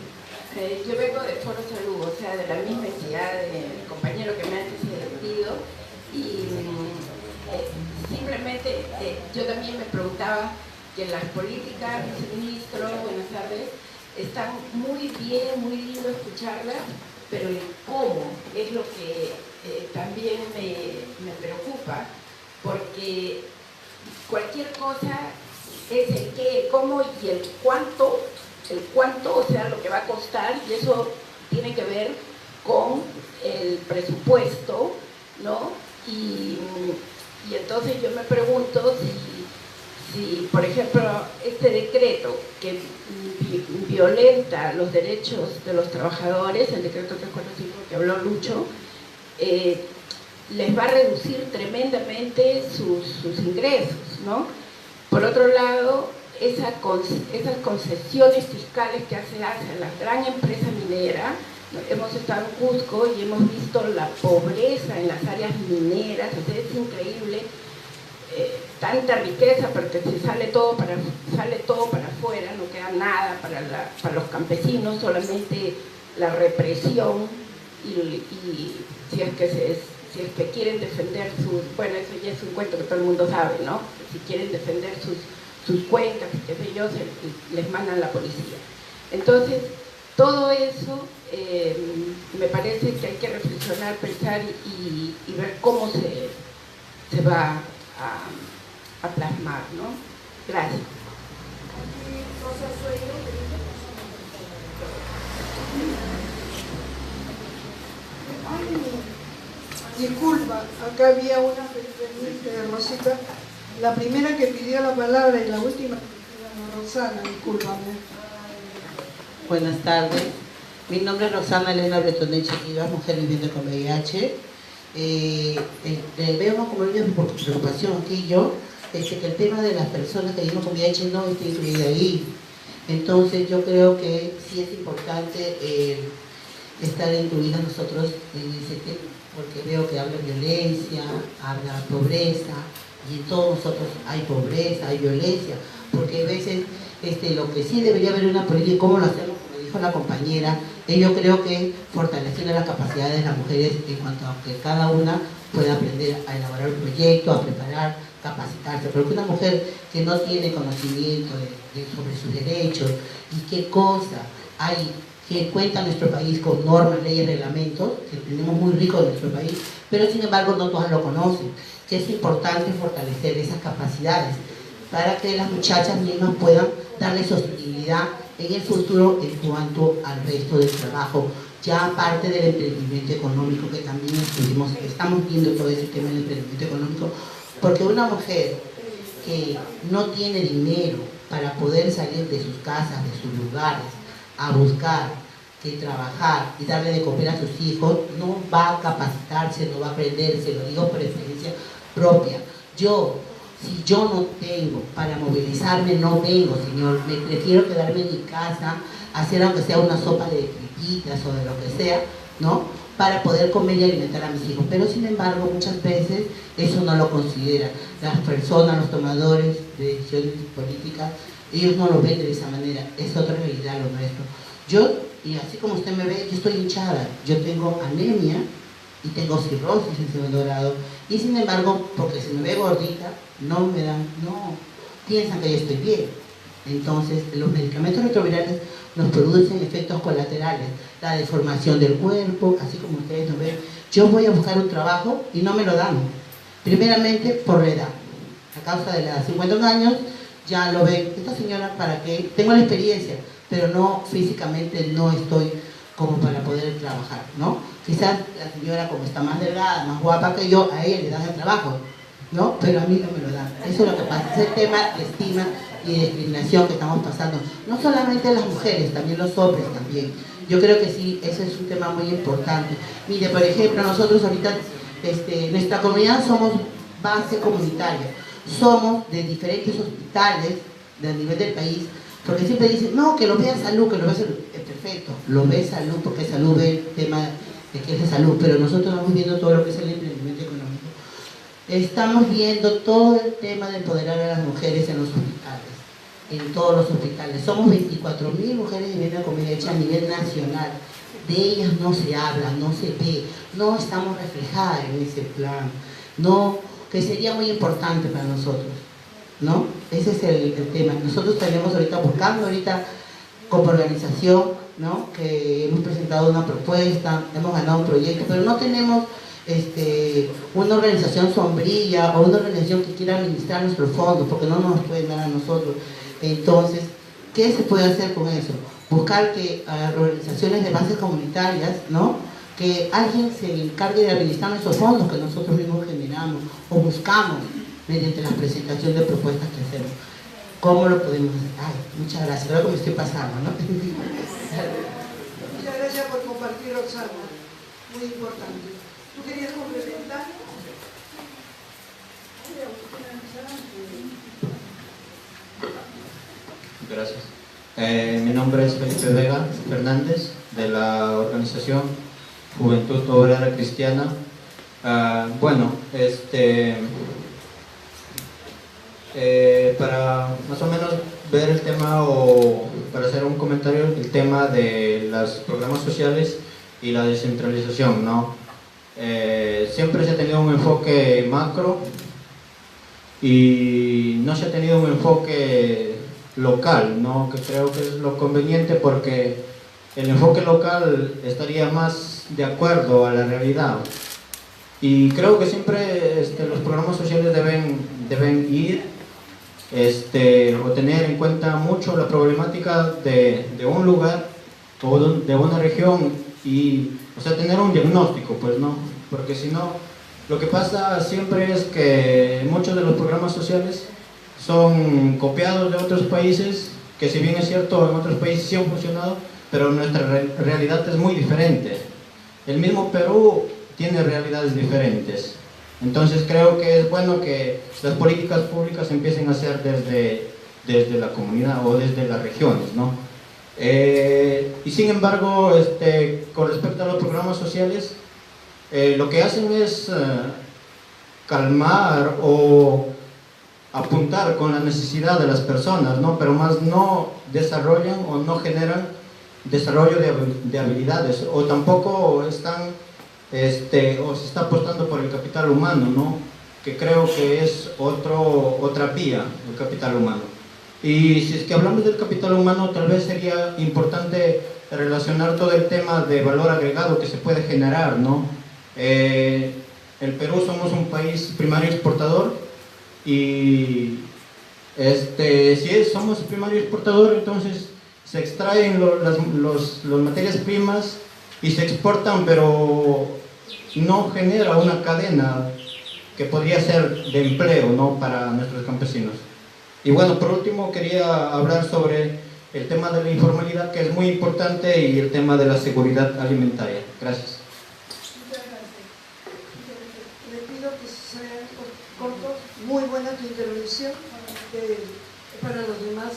yo vengo de Foro Salud, o sea, de la misma entidad del compañero que me ha antecedido, y simplemente yo también me preguntaba que las políticas, viceministro, buenas tardes, están muy bien, muy lindo escucharlas, pero el cómo es lo que también me preocupa, porque cualquier cosa es el qué, el cómo y el cuánto, o sea, lo que va a costar, y eso tiene que ver con el presupuesto, ¿no? Y entonces yo me pregunto si, por ejemplo, este decreto que violenta los derechos de los trabajadores, el decreto 345 que habló Lucho, les va a reducir tremendamente sus ingresos, ¿no? Por otro lado, esas concesiones fiscales que hace a la gran empresa minera, hemos estado en Cusco y hemos visto la pobreza en las áreas mineras, o sea, es increíble, tanta riqueza, porque se sale todo para afuera, no queda nada para los campesinos, solamente la represión y si es que quieren defender bueno, eso ya es un cuento que todo el mundo sabe, ¿no? Si quieren defender sus cuencas, qué sé yo, les mandan la policía. Entonces, todo eso me parece que hay que reflexionar, pensar y ver cómo se va a plasmar, ¿no? Gracias. Disculpa, acá había una pendiente de Rosita, la primera que pidió la palabra y la última que pidió Rosana, discúlpame. Buenas tardes, mi nombre es Rosana Elena Bretoneche Rivas, mujer viviendo con VIH. Vemos como una preocupación aquí yo, es que el tema de las personas que viven con VIH no está incluido ahí. Entonces yo creo que sí es importante estar incluidos nosotros en ese tema, porque veo que habla violencia, habla pobreza, y en todos nosotros hay pobreza, hay violencia, porque a veces lo que sí debería haber una política, y cómo lo hacemos, como dijo la compañera, yo creo que fortaleciendo las capacidades de las mujeres en cuanto a que cada una pueda aprender a elaborar un proyecto, a preparar, capacitarse, porque una mujer que no tiene conocimiento sobre sus derechos y qué cosa hay que cuenta nuestro país con normas, leyes, reglamentos, que tenemos muy rico en nuestro país, pero sin embargo no todas lo conocen, que es importante fortalecer esas capacidades para que las muchachas mismas puedan darle sostenibilidad en el futuro en cuanto al resto del trabajo, ya aparte del emprendimiento económico, que también estamos viendo todo ese tema del emprendimiento económico, porque una mujer que no tiene dinero para poder salir de sus casas, de sus lugares, a buscar trabajar y darle de comer a sus hijos, no va a capacitarse, no va a aprender, se lo digo por experiencia propia. Si yo no tengo para movilizarme, no vengo, señor, me prefiero quedarme en mi casa, hacer aunque sea una sopa de fritas o de lo que sea, ¿no? para poder comer y alimentar a mis hijos. Pero sin embargo, muchas veces eso no lo considera. Las personas, los tomadores de decisiones políticas, ellos no lo ven de esa manera. Es otra realidad lo nuestro. Yo, y así como usted me ve, yo estoy hinchada. Yo tengo anemia y tengo cirrosis en segundo grado. Y sin embargo, porque se me ve gordita, no piensan que yo estoy bien. Entonces, los medicamentos retrovirales nos producen efectos colaterales, la deformación del cuerpo, así como ustedes lo ven. Yo voy a buscar un trabajo y no me lo dan. Primeramente, por la edad. A causa de la edad, 50 años, ya lo ven. Esta señora, ¿para qué? Tengo la experiencia, pero no, físicamente no estoy como para poder trabajar, ¿no? Quizás la señora, como está más delgada, más guapa que yo, a ella le dan el trabajo, ¿no? Pero a mí no me lo dan. Eso es lo que pasa. Es el tema de estima y de discriminación que estamos pasando. No solamente las mujeres, también los hombres también. Yo creo que sí, ese es un tema muy importante. Mire, por ejemplo, nosotros ahorita, nuestra comunidad somos base comunitaria. Somos de diferentes hospitales a nivel del país, porque siempre dicen, no, que lo vea salud, que lo vea salud. Es perfecto, lo ve salud, porque salud ve el tema de que es de salud, pero nosotros vamos viendo todo lo que es el emprendimiento económico. Estamos viendo todo el tema de empoderar a las mujeres en los hospitales, en todos los hospitales. Somos 24.000 mujeres viviendo la comida hecha a nivel nacional. De ellas no se habla, no se ve, no estamos reflejadas en ese plan, no, que sería muy importante para nosotros, ¿no? Ese es el tema. Nosotros tenemos buscando como organización, ¿no? Que hemos presentado una propuesta, hemos ganado un proyecto, pero no tenemos una organización sombrilla o una organización que quiera administrar nuestros fondos, porque no nos pueden dar a nosotros. Entonces, ¿qué se puede hacer con eso? Buscar que organizaciones de bases comunitarias, ¿no? Que alguien se encargue de administrar nuestros fondos que nosotros mismos generamos o buscamos mediante la presentación de propuestas que hacemos. ¿Cómo lo podemos hacer? Ay, muchas gracias, creo que me estoy pasando, ¿no? Muchas gracias por compartir, Roxana. Muy importante. ¿Tú querías complementar? Gracias. Mi nombre es Felipe Vega Fernández, de la organización Juventud Obrera Cristiana. Para más o menos ver el tema o para hacer un comentario, el tema de los programas sociales y la descentralización, ¿no? Siempre se ha tenido un enfoque macro y no se ha tenido un enfoque local, ¿no? Que creo que es lo conveniente, porque el enfoque local estaría más de acuerdo a la realidad. Y creo que siempre los programas sociales deben ir o tener en cuenta mucho la problemática de un lugar o de una región, y tener un diagnóstico, pues, ¿no? Porque si no, lo que pasa siempre es que muchos de los programas sociales son copiados de otros países, que si bien es cierto en otros países sí han funcionado, pero nuestra realidad es muy diferente. El mismo Perú tiene realidades diferentes. Entonces creo que es bueno que las políticas públicas empiecen a ser desde la comunidad o desde las regiones, ¿no? Y sin embargo, con respecto a los programas sociales, lo que hacen es calmar o apuntar con la necesidad de las personas, ¿no? Pero más no desarrollan o no generan desarrollo de habilidades, o tampoco están o se está apostando por el capital humano, ¿no? Que creo que es otra vía, el capital humano. Y si es que hablamos del capital humano, tal vez sería importante relacionar todo el tema de valor agregado que se puede generar, ¿no? El Perú somos un país primario exportador, y si somos primario exportador, entonces se extraen las materias primas y se exportan, pero no genera una cadena que podría ser de empleo, ¿no? Para nuestros campesinos. Y bueno, por último quería hablar sobre el tema de la informalidad, que es muy importante, y el tema de la seguridad alimentaria. Gracias. Muchas gracias. Les pido que sean cortos. Muy buena tu intervención. Para los demás,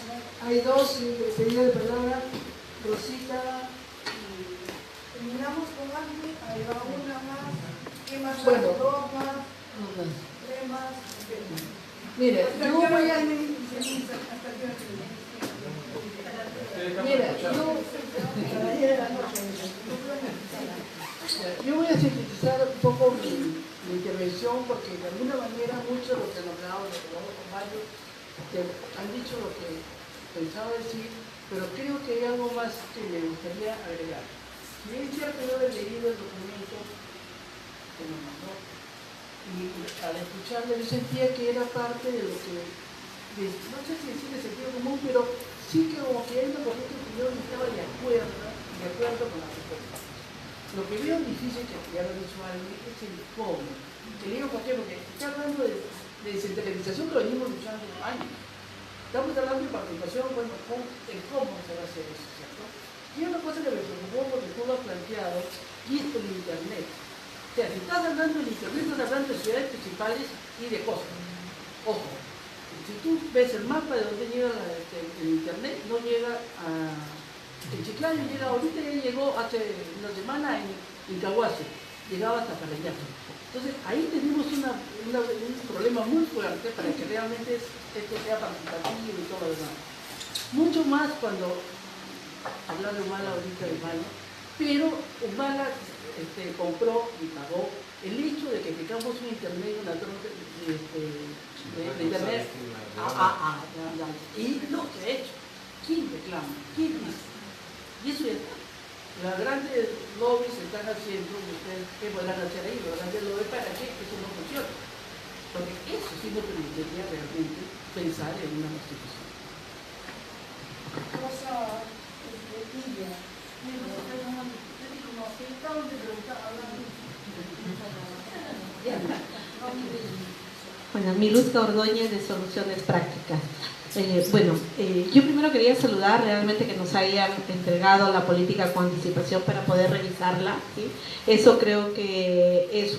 hay dos pedidos de palabra, Rosita y terminamos con hambre, ahí va una más, ¿qué más? Bueno. Dos más, tres más. Mire, yo voy a... Mira, yo voy a sintetizar un poco mi intervención porque de alguna manera muchos de los que han hablado, con varios, han dicho lo que pensaba decir, pero creo que hay algo más que me gustaría agregar. Si bien es cierto, yo he leído el documento que me mandó y al escucharlo yo sentía que era parte de lo que, no sé si decir de sentido común, pero sí que como que hay una corriente de opinión y estaba de acuerdo con la respuesta. Lo que veo difícil, que ya lo ha dicho alguien, es el cómo. Te digo por qué, porque está hablando de descentralización que venimos luchando años. Estamos hablando de participación, bueno, el cómo se va a hacer eso, ¿cierto? Y una cosa que me preocupó porque tú lo has planteado, y es el Internet. O sea, si estás hablando del Internet, estás hablando de ciudades principales y de cosas. Ojo, si tú ves el mapa de donde llega el Internet, no llega a... El Chiclayo llega, ahorita ya llegó hace una semana en Caguace, llegaba hasta Parayato. Entonces ahí tenemos un problema muy fuerte para que realmente esto sea participativo y todo lo demás. Mucho más cuando, hablar de Humala ahorita de Humala, pero Humala compró y pagó el hecho de que tengamos un internet, una torre de internet, y lo que ha hecho. ¿Quién reclama? ¿Quién dice? Y eso ya está. Las grandes lobbies están haciendo, ustedes qué podrán hacer ahí, los grandes lobbies para que eso no funcione. Porque eso sí nos permitiría realmente pensar en una constitución. Cosa tibia. Como que estaban de preguntar, hablando. Bueno, Miluska Ordóñez de Soluciones Prácticas. Yo primero quería saludar realmente que nos hayan entregado la política con anticipación para poder revisarla, ¿sí? Eso creo que es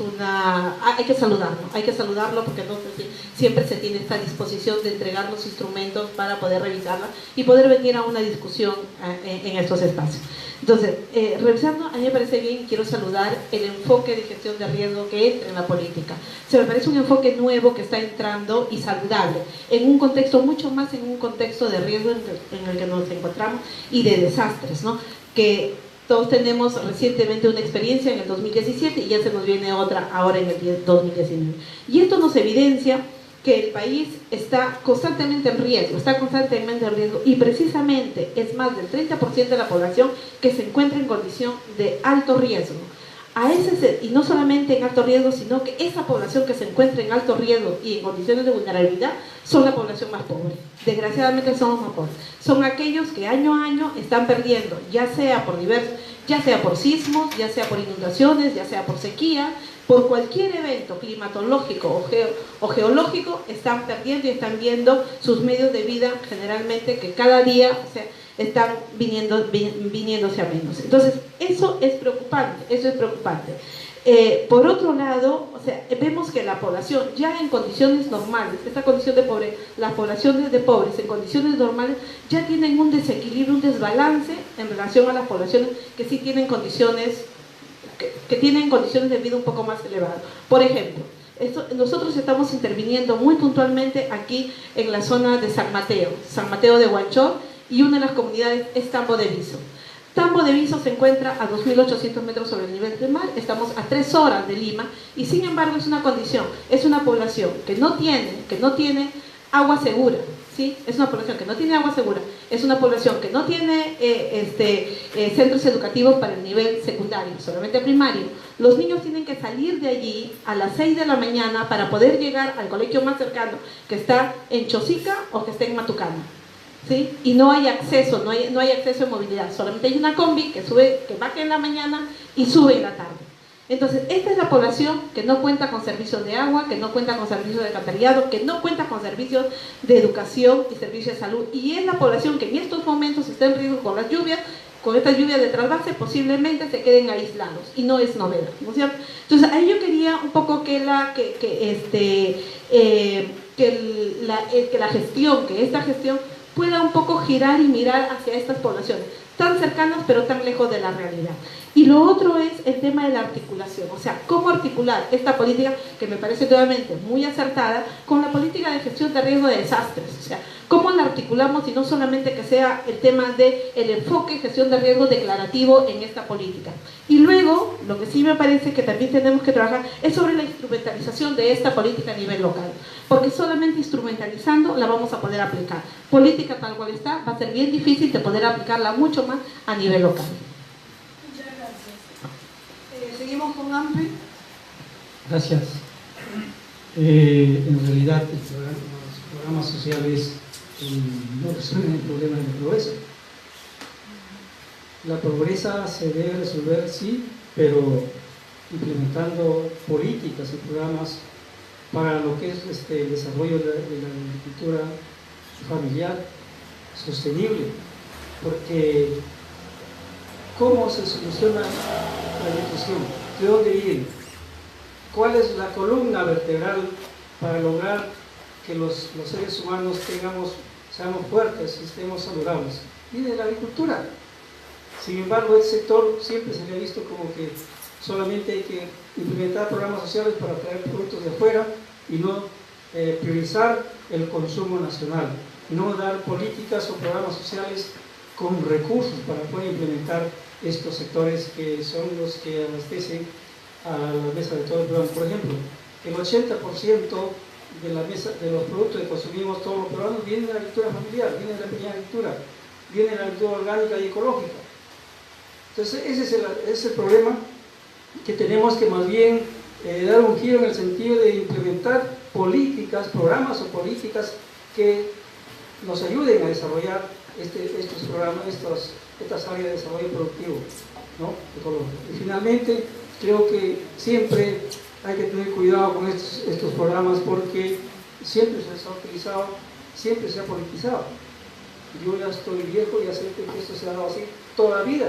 hay que saludarlo porque no sé si siempre se tiene esta disposición de entregar los instrumentos para poder revisarla y poder venir a una discusión en estos espacios. Entonces, revisando, a mí me parece bien, quiero saludar el enfoque de gestión de riesgo que entra en la política. Se me parece un enfoque nuevo que está entrando y saludable, en un contexto mucho más, en un contexto de riesgo en el que nos encontramos y de desastres, ¿no? Que todos tenemos recientemente una experiencia en el 2017 y ya se nos viene otra ahora en el 2019. Y esto nos evidencia que el país está constantemente en riesgo, y precisamente es más del 30% de la población que se encuentra en condición de alto riesgo. Y no solamente en alto riesgo, sino que esa población que se encuentra en alto riesgo y en condiciones de vulnerabilidad son la población más pobre. Desgraciadamente somos más pobres. Son aquellos que año a año están perdiendo, ya sea por sismos, ya sea por inundaciones, ya sea por sequía, por cualquier evento climatológico o geológico, están perdiendo y están viendo sus medios de vida generalmente que cada día están viniéndose a menos. Entonces, eso es preocupante, por otro lado, vemos que la población ya en condiciones normales, esta condición de pobreza, las poblaciones de pobres en condiciones normales ya tienen un desequilibrio, un desbalance en relación a las poblaciones que sí tienen condiciones de vida un poco más elevadas. Por ejemplo, nosotros estamos interviniendo muy puntualmente aquí en la zona de San Mateo de Huanchor, y una de las comunidades es Tambo de Viso. Tambo de Viso se encuentra a 2.800 metros sobre el nivel del mar, estamos a 3 horas de Lima, y sin embargo es una condición, es una población que no tiene agua segura, ¿sí? Es una población que no tiene agua segura, es una población que no tiene centros educativos para el nivel secundario, solamente primario. Los niños tienen que salir de allí a las 6 de la mañana para poder llegar al colegio más cercano, que está en Chosica o que está en Matucana, ¿sí? Y no hay acceso, no hay acceso de movilidad, solamente hay una combi que baja en la mañana y sube en la tarde. Entonces, esta es la población que no cuenta con servicios de agua, que no cuenta con servicios de alcantarillado, que no cuenta con servicios de educación y servicios de salud, y es la población que en estos momentos está en riesgo con las lluvias, con estas lluvias de trasvase, posiblemente se queden aislados, y no es novedad, ¿no es cierto? Entonces, ahí yo quería un poco que esta gestión pueda un poco girar y mirar hacia estas poblaciones. tan cercanos pero tan lejos de la realidad. Y lo otro es el tema de la articulación, o sea, cómo articular esta política, que me parece nuevamente muy acertada, con la política de gestión de riesgo de desastres, o sea, cómo la articulamos y no solamente que sea el tema del enfoque gestión de riesgo declarativo en esta política. Y luego, lo que sí me parece que también tenemos que trabajar es sobre la instrumentalización de esta política a nivel local, porque solamente instrumentalizando la vamos a poder aplicar. Política tal cual está, va a ser bien difícil de poder aplicarla mucho más a nivel local. Seguimos con AMPE. Gracias. En realidad, los programas sociales no resuelven el problema de la pobreza. La pobreza se debe resolver, sí, pero implementando políticas y programas para lo que es el desarrollo de la agricultura familiar sostenible. Porque ¿cómo se soluciona la nutrición? ¿De dónde viene? ¿Cuál es la columna vertebral para lograr que los seres humanos seamos fuertes y estemos saludables? Viene de la agricultura. Sin embargo, el sector siempre se le ha visto como que solamente hay que implementar programas sociales para traer productos de afuera y no priorizar el consumo nacional, no dar políticas o programas sociales con recursos para poder implementar estos sectores que son los que abastecen a la mesa de todo el programa. Por ejemplo, el 80% de la mesa, de los productos que consumimos todos los peruanos vienen de la agricultura familiar, vienen de la pequeña agricultura, vienen de la agricultura orgánica y ecológica. Entonces ese es el problema, que tenemos que más bien dar un giro en el sentido de implementar políticas, programas o políticas que nos ayuden a desarrollar estos programas, estas áreas de desarrollo productivo, ¿no? Ecológico. Y finalmente, creo que siempre hay que tener cuidado con estos programas, porque siempre se les ha utilizado, siempre se ha politizado. Yo ya estoy viejo y acepto que esto se ha dado así toda la vida.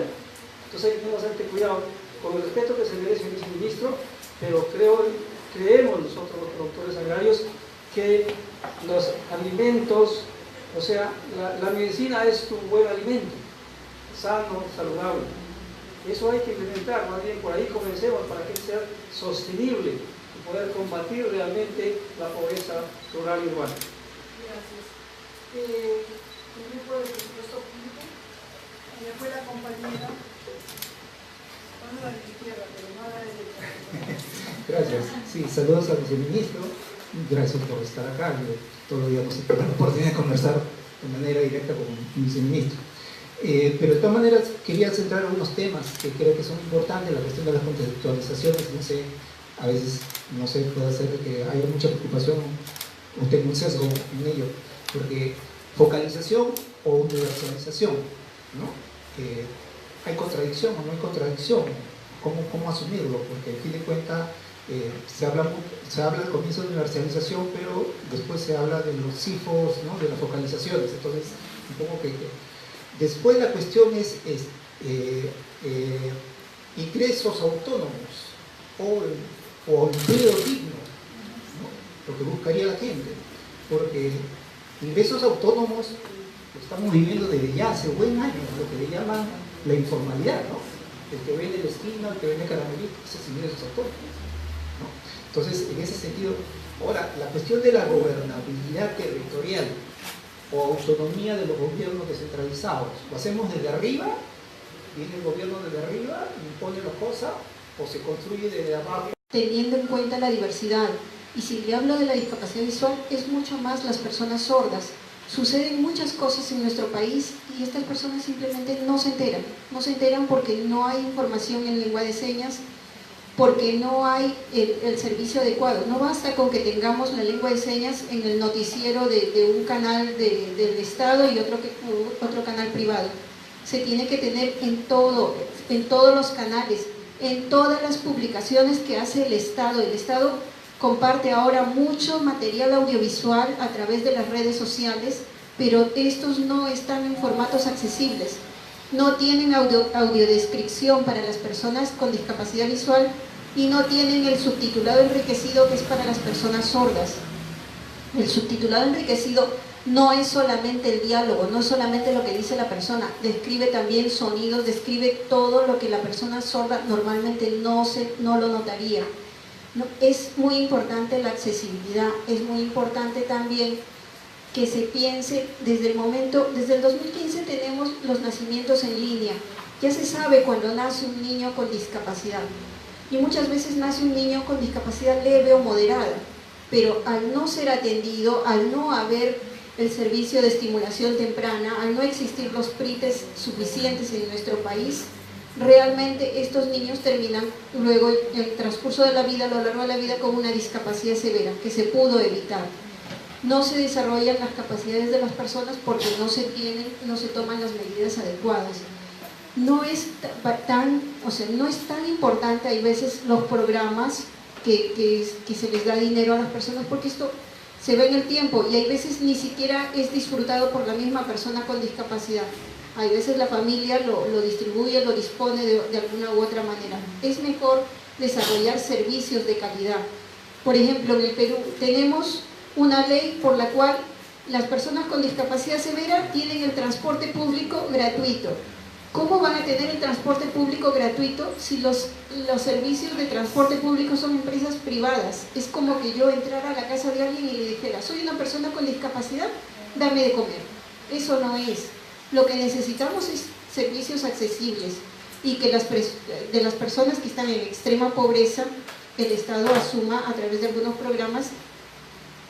Entonces hay que tener bastante cuidado, con el respeto que se merece el viceministro, pero creemos nosotros los productores agrarios que los alimentos, o sea, la medicina es tu buen alimento, sano, saludable. Eso hay que implementar, más bien por ahí comencemos para que sea sostenible y poder combatir realmente la pobreza rural y urbana. Gracias. El grupo de presupuesto público, allá fue la compañera, vamos a la izquierda, pero no a la derecha. Gracias. Sí, saludos al viceministro. Gracias por estar acá. Yo todos los días nos tenemos la oportunidad de conversar de manera directa con el viceministro. Pero de todas maneras quería centrar algunos temas que creo que son importantes, la cuestión de las contextualizaciones. No sé, a veces no sé, puede ser que haya mucha preocupación o tenga un sesgo en ello, porque focalización o universalización, ¿no? ¿Hay contradicción o no hay contradicción? ¿Cómo asumirlo? Porque al fin de cuentas se habla al comienzo de universalización, pero después se habla de los CIFOS, ¿no? De las focalizaciones. Entonces, supongo que después la cuestión es ingresos autónomos o empleo digno, ¿no? Lo que buscaría la gente, porque ingresos autónomos lo estamos viviendo desde ya hace buen año, lo que le llaman la informalidad, ¿no? El que vende la esquina, el que vende caramelitos, esos ingresos autónomos, ¿no? Entonces, en ese sentido, ahora, la cuestión de la gobernabilidad territorial o autonomía de los gobiernos descentralizados, ¿lo hacemos desde arriba? ¿Viene el gobierno desde arriba, impone las cosas, o se construye desde abajo? Teniendo en cuenta la diversidad, y si le hablo de la discapacidad visual, es mucho más las personas sordas. Suceden muchas cosas en nuestro país y estas personas simplemente no se enteran porque no hay información en lengua de señas, porque no hay el servicio adecuado. No basta con que tengamos la lengua de señas en el noticiero de un canal del Estado y otro canal privado. Se tiene que tener en todos los canales, en todas las publicaciones que hace el Estado. El Estado comparte ahora mucho material audiovisual a través de las redes sociales, pero estos no están en formatos accesibles. No tienen audiodescripción para las personas con discapacidad visual y no tienen el subtitulado enriquecido que es para las personas sordas. El subtitulado enriquecido no es solamente el diálogo, no es solamente lo que dice la persona, describe también sonidos, describe todo lo que la persona sorda normalmente no lo notaría. No, es muy importante la accesibilidad, es muy importante también que se piense desde el 2015 tenemos los nacimientos en línea, ya se sabe cuando nace un niño con discapacidad, y muchas veces nace un niño con discapacidad leve o moderada, pero al no ser atendido, al no haber el servicio de estimulación temprana, al no existir los PRITES suficientes en nuestro país, realmente estos niños terminan luego en el transcurso de la vida, a lo largo de la vida, con una discapacidad severa que se pudo evitar. No se desarrollan las capacidades de las personas porque no se toman las medidas adecuadas. No es tan importante, hay veces, los programas que se les da dinero a las personas, porque esto se ve en el tiempo y hay veces ni siquiera es disfrutado por la misma persona con discapacidad. Hay veces la familia lo distribuye, lo dispone de alguna u otra manera. Es mejor desarrollar servicios de calidad. Por ejemplo, en el Perú tenemos una ley por la cual las personas con discapacidad severa tienen el transporte público gratuito. ¿Cómo van a tener el transporte público gratuito si los servicios de transporte público son empresas privadas? Es como que yo entrara a la casa de alguien y le dijera, soy una persona con discapacidad, dame de comer. Eso no es. Lo que necesitamos es servicios accesibles y que de las personas que están en extrema pobreza, el Estado asuma a través de algunos programas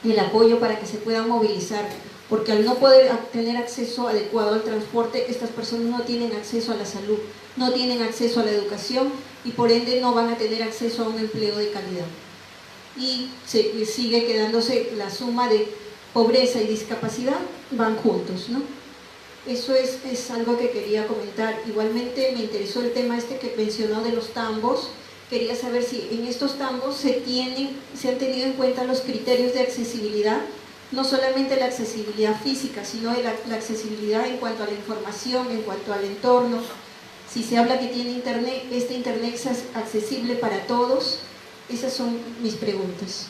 el apoyo para que se puedan movilizar, porque al no poder tener acceso adecuado al transporte, estas personas no tienen acceso a la salud, no tienen acceso a la educación y por ende no van a tener acceso a un empleo de calidad. Y sigue quedándose la suma de pobreza y discapacidad, van juntos, ¿no? Eso es algo que quería comentar. Igualmente me interesó el tema que mencionó de los tambos. Quería saber si en estos tambos se han tenido en cuenta los criterios de accesibilidad, no solamente la accesibilidad física, sino la accesibilidad en cuanto a la información, en cuanto al entorno. Si se habla que tiene internet, este internet es accesible para todos. Esas son mis preguntas.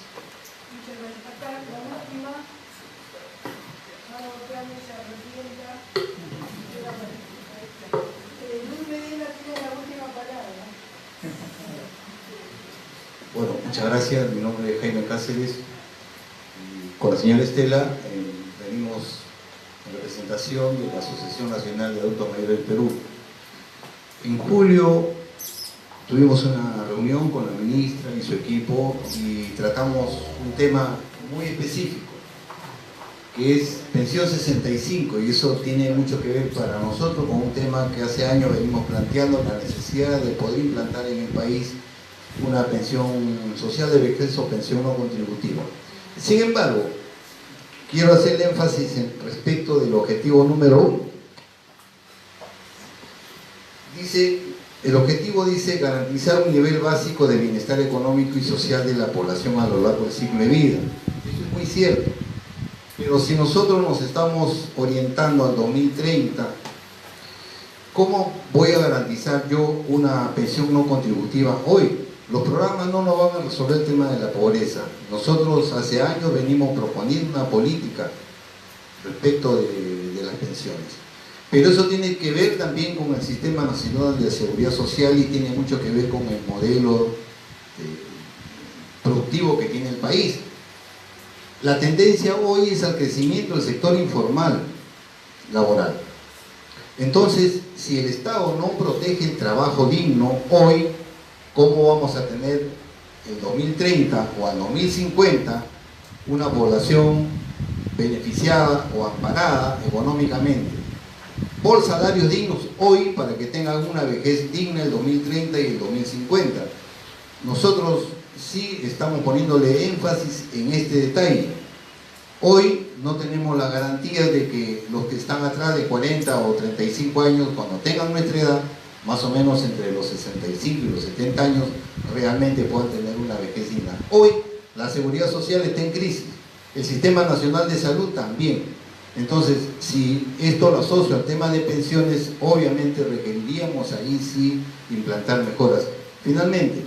Bueno, muchas gracias. Mi nombre es Jaime Cáceres. Con la señora Estela venimos en representación de la Asociación Nacional de Adultos Mayores del Perú. En julio tuvimos una reunión con la ministra y su equipo y tratamos un tema muy específico, que es pensión 65, y eso tiene mucho que ver para nosotros con un tema que hace años venimos planteando, la necesidad de poder implantar en el país una pensión social de vejez o pensión no contributiva. Sin embargo, quiero hacer énfasis respecto del objetivo número 1. El objetivo dice garantizar un nivel básico de bienestar económico y social de la población a lo largo del ciclo de vida. Eso es muy cierto. Pero si nosotros nos estamos orientando al 2030, ¿cómo voy a garantizar yo una pensión no contributiva hoy? Los programas no nos van a resolver el tema de la pobreza. Nosotros hace años venimos proponiendo una política respecto de las pensiones. Pero eso tiene que ver también con el Sistema Nacional de Seguridad Social y tiene mucho que ver con el modelo productivo que tiene el país. La tendencia hoy es al crecimiento del sector informal laboral. Entonces, si el Estado no protege el trabajo digno hoy, ¿cómo vamos a tener en 2030 o en 2050 una población beneficiada o amparada económicamente por salarios dignos hoy para que tengan una vejez digna el 2030 y el 2050? Nosotros sí estamos poniéndole énfasis en este detalle. Hoy no tenemos la garantía de que los que están atrás de 40 o 35 años, cuando tengan nuestra edad, más o menos entre los 65 y los 70 años, realmente puedan tener una vejez digna. Hoy la seguridad social está en crisis, el Sistema Nacional de Salud también. Entonces, si esto lo asocio al tema de pensiones, obviamente requeriríamos ahí sí implantar mejoras. Finalmente,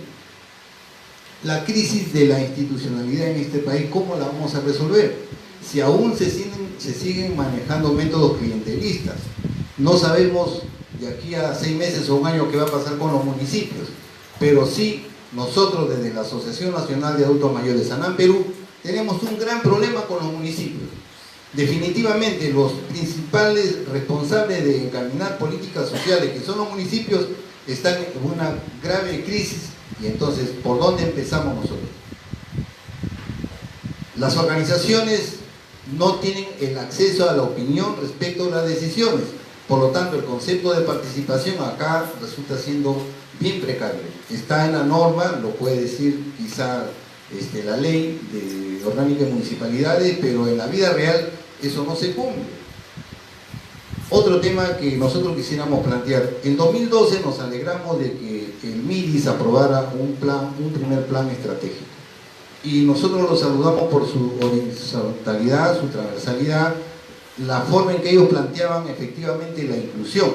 La crisis de la institucionalidad en este país, ¿cómo la vamos a resolver? Si aún se siguen manejando métodos clientelistas, no sabemos de aquí a 6 meses o un año qué va a pasar con los municipios, pero sí nosotros desde la Asociación Nacional de Adultos Mayores Sanam Perú tenemos un gran problema con los municipios. Definitivamente los principales responsables de encaminar políticas sociales, que son los municipios, están en una grave crisis. Y entonces, ¿por dónde empezamos nosotros? Las organizaciones no tienen el acceso a la opinión respecto a las decisiones. Por lo tanto, el concepto de participación acá resulta siendo bien precario. Está en la norma, lo puede decir quizá la ley de orgánica de municipalidades, pero en la vida real eso no se cumple. Otro tema que nosotros quisiéramos plantear: en 2012 nos alegramos de que el MIDIS aprobara un primer plan estratégico, y nosotros lo saludamos por su horizontalidad, su transversalidad, la forma en que ellos planteaban efectivamente la inclusión.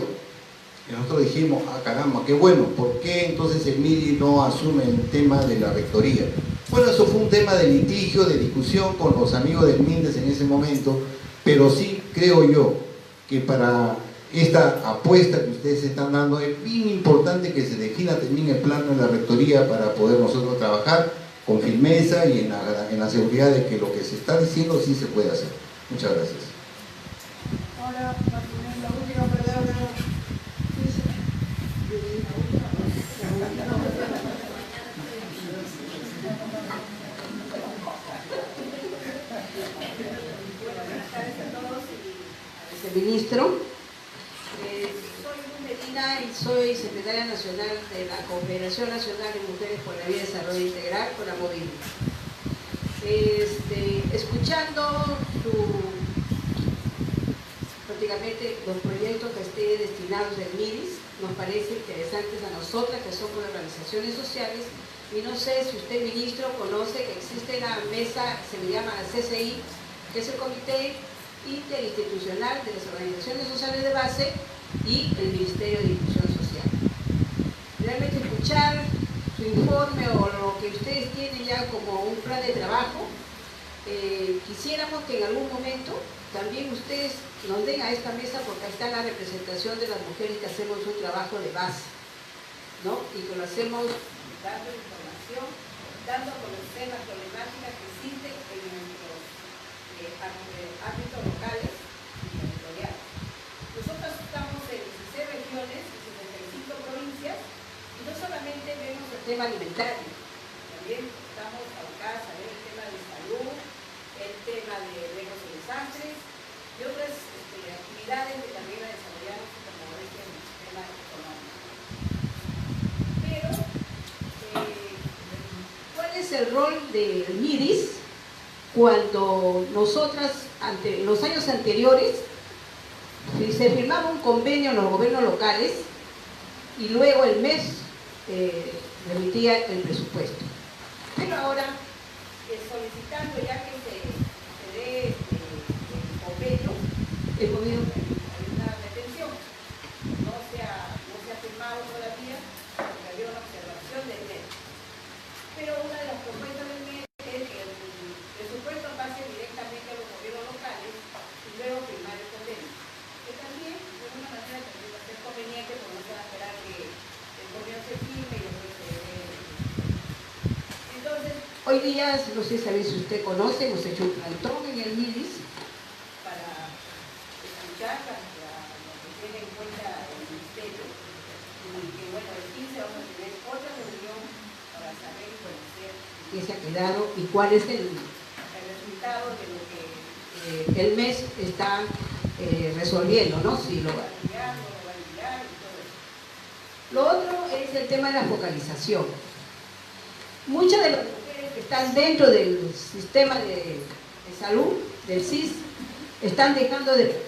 Y nosotros dijimos, ah caramba, qué bueno, ¿por qué entonces el MIDIS no asume el tema de la rectoría? Bueno, eso fue un tema de litigio, de discusión con los amigos del MINDES en ese momento, pero sí creo yo que para esta apuesta que ustedes están dando es bien importante que se defina también el plano de la rectoría para poder nosotros trabajar con firmeza y en la seguridad de que lo que se está diciendo sí se puede hacer. Muchas gracias. Ahora, la última palabra. Ministro, soy Luz Medina y soy secretaria nacional de la Confederación Nacional de Mujeres por la Vida y Desarrollo Integral, con la MOVIL. Escuchando prácticamente los proyectos que estén destinados del MIDIS, nos parece interesantes a nosotras que somos organizaciones sociales, y no sé si usted, ministro, conoce que existe la mesa, se le llama la CCI, que es el Comité Interinstitucional de las Organizaciones Sociales de Base y el Ministerio de Inclusión Social. Realmente escuchar su informe o lo que ustedes tienen ya como un plan de trabajo, quisiéramos que en algún momento también ustedes nos den a esta mesa, porque ahí está la representación de las mujeres que hacemos un trabajo de base, ¿no? Y que lo hacemos dando información, dando a conocer las problemáticas que existen en nuestros ámbitos locales y territoriales. Nosotros estamos en 16 regiones y 75 provincias, y no solamente vemos el tema alimentario, también estamos abocados a ver el tema de salud, el tema de riesgos y desastres y otras actividades que también la desarrollamos como este en el sistema económico. Pero, ¿cuál es el rol del MIDIS cuando nosotras, en los años anteriores, se firmaba un convenio en los gobiernos locales y luego el MES remitía el presupuesto? Pero ahora, solicitando ya que se dé el convenio, el gobierno hay una retención, no se ha firmado todavía porque había una observación del MES. Pero una de las propuestas del MES es que el presupuesto pase directamente a los gobiernos locales y luego firmar el convenio, que también de alguna manera tendría que ser conveniente, porque no se va a esperar que el convenio se firme y después se dé. Entonces, hoy día, no sé si usted conoce, hemos hecho un plantón en el MIDIS para escuchar lo que tiene en cuenta el Ministerio, y que bueno, el 15 vamos a tener otra reunión para saber y conocer qué se ha quedado y cuál es el resultado de lo que el MES está resolviendo, ¿no? Si lo va a enviar, no lo va a enviar y todo eso. Lo otro es el tema de la focalización. Muchas de las mujeres que están dentro del sistema de salud, del SIS, están dejando de recibir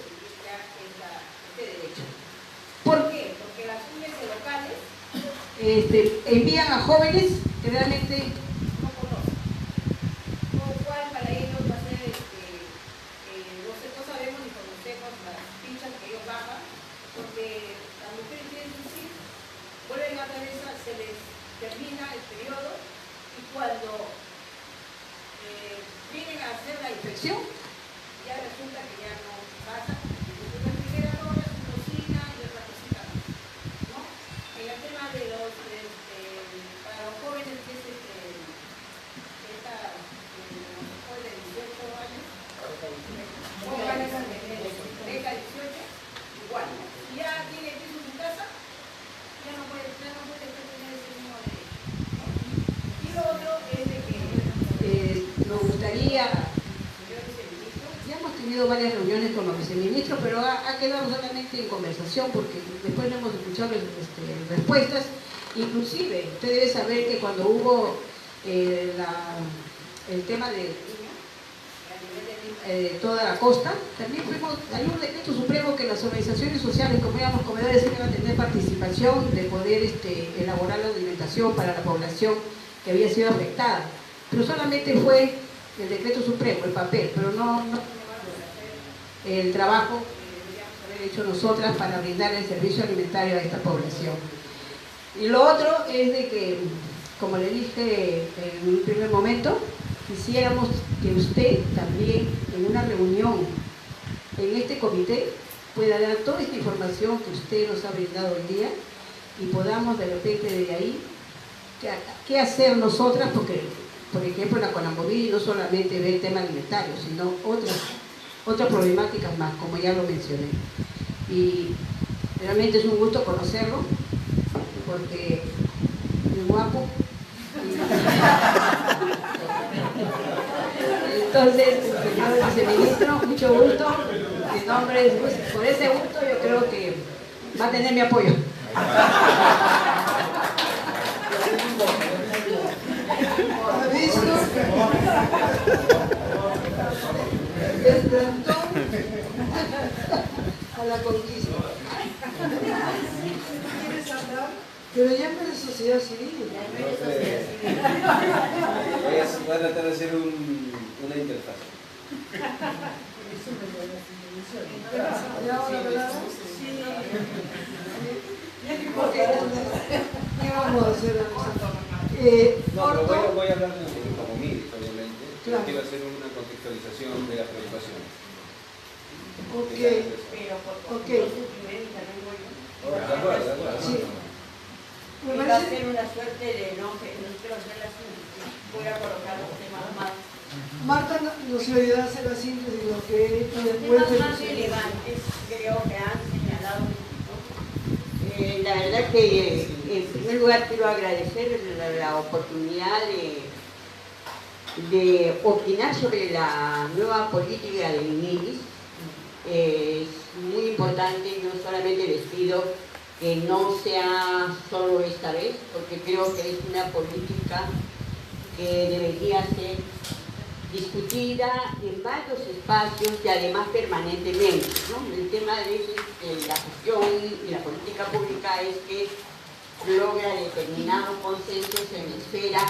ya este derecho. ¿Por qué? Porque las UNES locales envían a jóvenes que realmente no conocen. Con lo cual, para ellos va a ser, no sabemos ni conocemos las fichas que ellos bajan, porque las mujeres tienen un SIS, vuelven a cabeza, se les termina el periodo, y cuando tenido varias reuniones con los viceministros, pero ha quedado solamente en conversación porque después no hemos escuchado respuestas. Inclusive, usted debe saber que cuando hubo el tema de toda la costa, también hay un decreto supremo que las organizaciones sociales, como éramos comedores, iban a tener participación de poder elaborar la alimentación para la población que había sido afectada. Pero solamente fue el decreto supremo, el papel, pero no el trabajo que deberíamos haber hecho nosotras para brindar el servicio alimentario a esta población. Y lo otro es de que, como le dije en un primer momento, quisiéramos que usted también en una reunión en este comité pueda dar toda esta información que usted nos ha brindado hoy día y podamos de repente de ahí qué hacer nosotras, porque por ejemplo la Conamobili no solamente ve el tema alimentario, sino otras problemáticas más, como ya lo mencioné. Y realmente es un gusto conocerlo, porque es guapo. Entonces, señor viceministro, mucho gusto. Mi nombre es Luis. Por ese gusto yo creo que va a tener mi apoyo. Aviso. El plantón a la conquista. ¿Quieres hablar? Pero ya no es sociedad civil. Voy a tratar de hacer una interfaz. ¿Qué vamos a hacer? No, pero voy a hablar como MIDIS, obviamente. Claro. Quiero hacer una contextualización de las preocupaciones. Ok. Ok. De acuerdo. Sí. Va a ser una suerte de no quiero hacer la síntesis, voy a colocar los temas más. Marta nos ayudará a hacer la síntesis de lo que Los temas más relevantes creo que han señalado. La verdad que en primer lugar quiero agradecer la oportunidad de opinar sobre la nueva política del MIDIS. Es muy importante, yo solamente les pido que no sea solo esta vez, porque creo que es una política que debería ser discutida en varios espacios y además permanentemente, ¿no? El tema de la gestión y la política pública es que logra determinados consensos en la esfera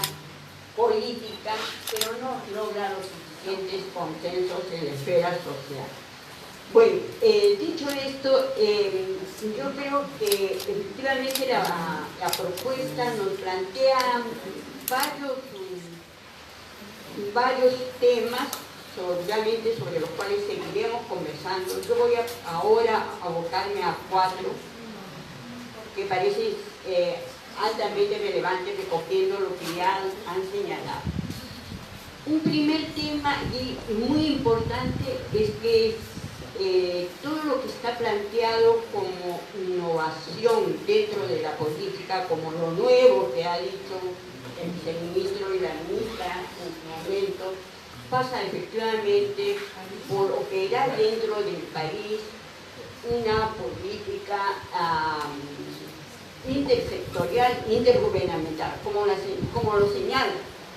política, pero no logra los suficientes consensos en la esfera social. Bueno, dicho esto, yo creo que efectivamente la propuesta nos plantea varios temas, obviamente sobre los cuales seguiremos conversando. Yo voy ahora a abocarme a 4 que parecen altamente relevantes, recogiendo lo que ya han señalado. Un primer tema y muy importante es que todo lo que está planteado como innovación dentro de la política, como lo nuevo que ha dicho el viceministro y la ministra en su momento, pasa efectivamente por operar dentro del país una política intersectorial, intergubernamental, como lo señala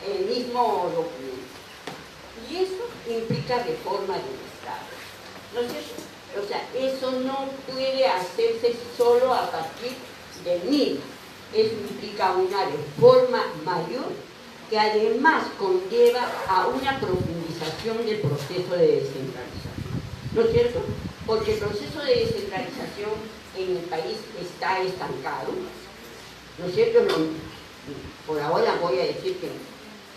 el mismo documento. Y eso implica reforma del Estado, ¿no es cierto? O sea, eso no puede hacerse solo a partir del MIDIS. Eso implica una reforma mayor que además conlleva a una profundización del proceso de descentralización, ¿no es cierto? Porque el proceso de descentralización en el país está estancado, ¿no es cierto? Por ahora voy a decir que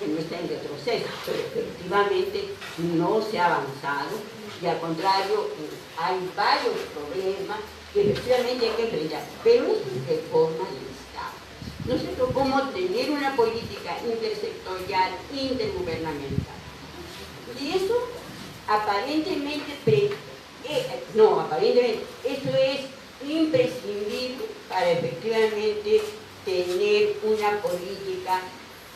no está en retroceso, pero efectivamente no se ha avanzado y al contrario hay varios problemas que efectivamente hay que enfrentar, pero es reforma del Estado, ¿no es cierto? Como tener una política intersectorial, intergubernamental. Y eso aparentemente, eso es imprescindible para efectivamente tener una política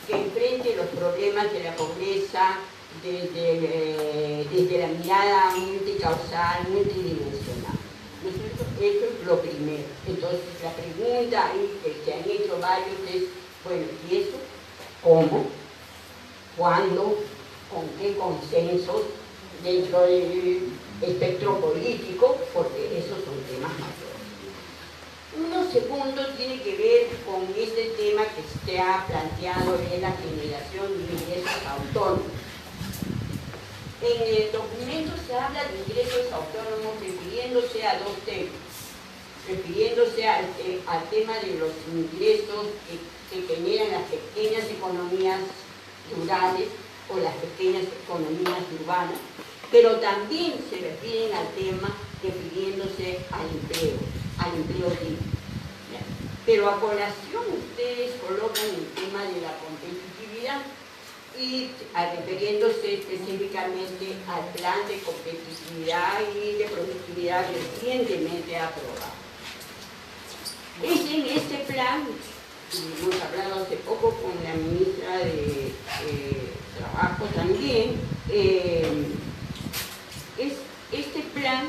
que enfrente los problemas de la pobreza, desde la mirada multicausal, multidimensional. ¿No es cierto? Eso es lo primero. Entonces, la pregunta que se han hecho varios es, bueno, ¿y eso cómo? ¿Cuándo? ¿Con qué consensos dentro del espectro político? Porque esos son temas mayores. Uno segundo tiene que ver con este tema que se ha planteado de la generación de ingresos autónomos. En el documento se habla de ingresos autónomos refiriéndose a dos temas, refiriéndose al tema de los ingresos que generan las pequeñas economías rurales o las pequeñas economías urbanas, pero también se refieren al tema refiriéndose al empleo libre. Pero a colación ustedes colocan el tema de la competitividad y refiriéndose específicamente al plan de competitividad y de productividad recientemente aprobado. Es en este plan, hemos hablado hace poco con la ministra de Trabajo también, es este plan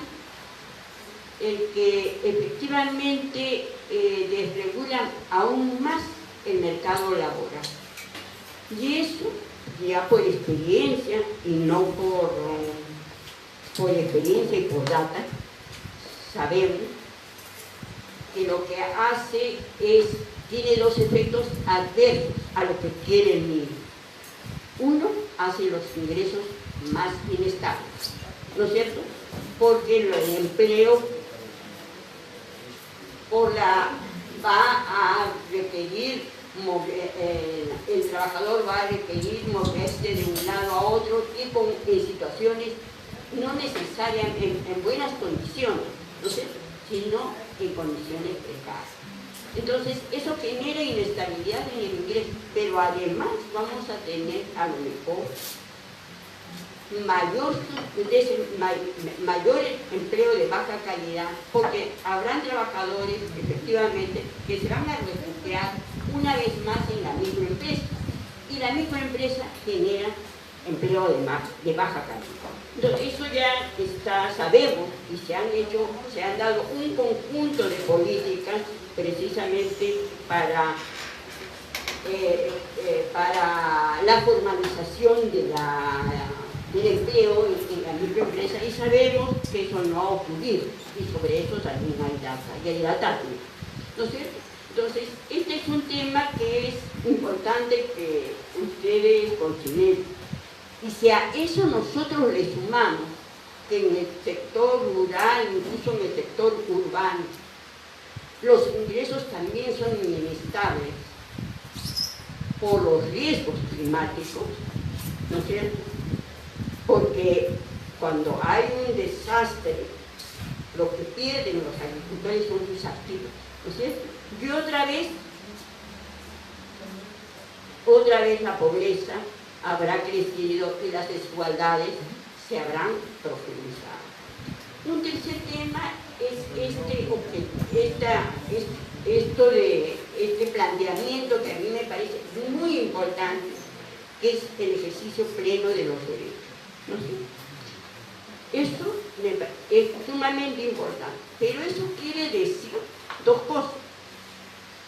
el que efectivamente desregula aún más el mercado laboral. Y eso, ya por experiencia, y no por experiencia y por data, sabemos que lo que hace tiene dos efectos adversos a lo que quiere el MIDI. Uno, hace los ingresos más inestables, ¿no es cierto? Porque el empleo va a requerir, el trabajador va a requerir moverse de un lado a otro y en situaciones no necesariamente en buenas condiciones, ¿no es cierto?, sino en condiciones precarias. Entonces, eso genera inestabilidad en el ingreso, pero además vamos a tener a lo mejor mayor empleo de baja calidad, porque habrán trabajadores, efectivamente, que se van a refugiar una vez más en la microempresa, y la microempresa genera empleo de baja calidad. Entonces, eso ya sabemos, y se han dado un conjunto de políticas precisamente para la formalización del empleo en la microempresa, y sabemos que eso no ha ocurrido, y sobre eso también hay data, y hay data, ¿no es cierto? Entonces, este es un tema que es importante que ustedes consideren. Y si a eso nosotros le sumamos que en el sector rural, incluso en el sector urbano, los ingresos también son inestables por los riesgos climáticos, ¿no es cierto? Porque cuando hay un desastre, lo que pierden los agricultores son sus activos, ¿no es cierto? Y otra vez la pobreza habrá crecido y las desigualdades se habrán profundizado. Un tercer tema es este planteamiento que a mí me parece muy importante, que es el ejercicio pleno de los derechos, ¿no es cierto? Esto es sumamente importante, pero eso quiere decir dos cosas.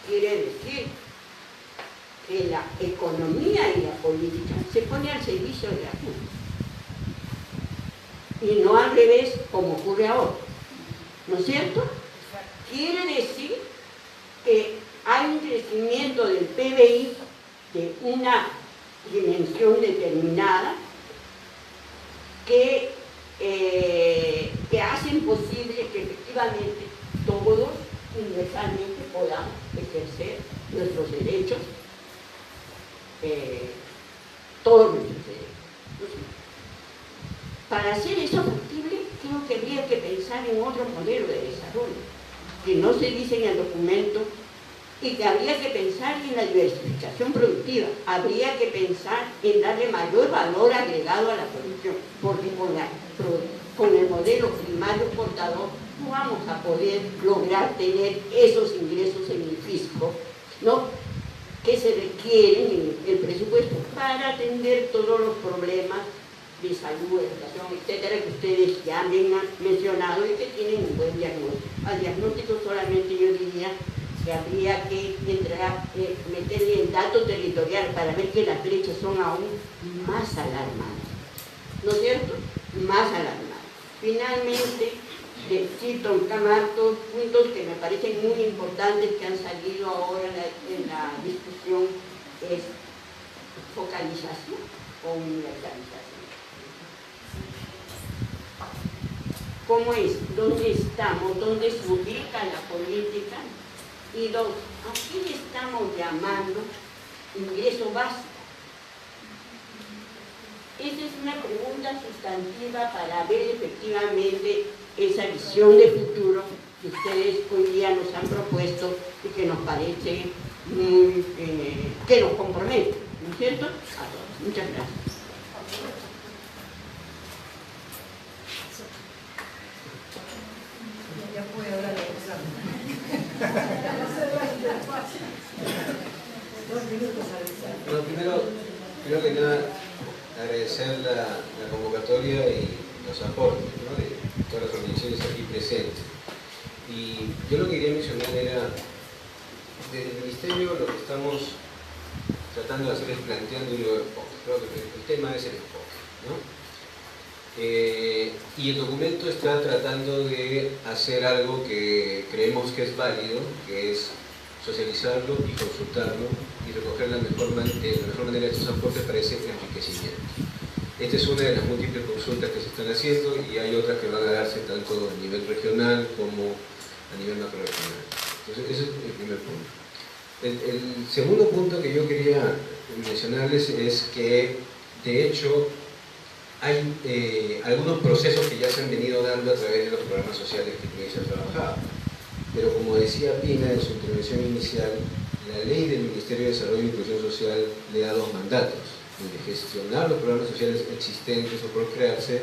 Quiere decir que la economía y la política se pone al servicio de la gente, y no al revés como ocurre ahora, ¿no es cierto? Quiere decir que hay un crecimiento del PBI de una dimensión determinada que hacen posible que efectivamente todos universalmente podamos ejercer nuestros derechos, todos nuestros derechos. Para hacer eso factible, creo que habría que pensar en otro modelo de desarrollo, que no se dice en el documento, y que habría que pensar en la diversificación productiva, habría que pensar en darle mayor valor agregado a la producción, porque con el modelo primario exportador no vamos a poder lograr tener esos ingresos en el fisco, ¿no?, que se requieren en el presupuesto para atender todos los problemas de salud, educación, etcétera, que ustedes ya han mencionado y que tienen un buen diagnóstico. Al diagnóstico solamente yo diría que habría que meterle el dato territorial para ver que las brechas son aún más alarmantes, ¿no es cierto? Más alarmantes. Finalmente, cito hartos puntos que me parecen muy importantes que han salido ahora en la discusión, es focalización o universalización. ¿Cómo es? ¿Dónde estamos? ¿Dónde se ubica la política? Y dos, ¿a qué le estamos llamando ingreso básico? Esa es una pregunta sustantiva para ver efectivamente esa visión de futuro que ustedes hoy día nos han propuesto y que nos parece muy, que nos compromete, ¿no es cierto? A todos. Muchas gracias. Ya puede hablar la Bueno, primero que nada, agradecer la convocatoria y los aportes, ¿no?, de todas las organizaciones aquí presentes. Y yo lo que quería mencionar era, desde el Ministerio lo que estamos tratando de hacer es planteando un nuevo enfoque. Creo que el tema es el enfoque, ¿no? Y el documento está tratando de hacer algo que creemos que es válido, que es socializarlo y consultarlo y recoger la mejor manera de estos aportes para ese enriquecimiento. Esta es una de las múltiples consultas que se están haciendo y hay otras que van a darse tanto a nivel regional como a nivel macroregional. Entonces, ese es el primer punto. El segundo punto que yo quería mencionarles es que, de hecho, hay algunos procesos que ya se han venido dando a través de los programas sociales que se han trabajado. Pero como decía Pina en su intervención inicial, la ley del Ministerio de Desarrollo e Inclusión Social le da dos mandatos: el de gestionar los programas sociales existentes o por crearse,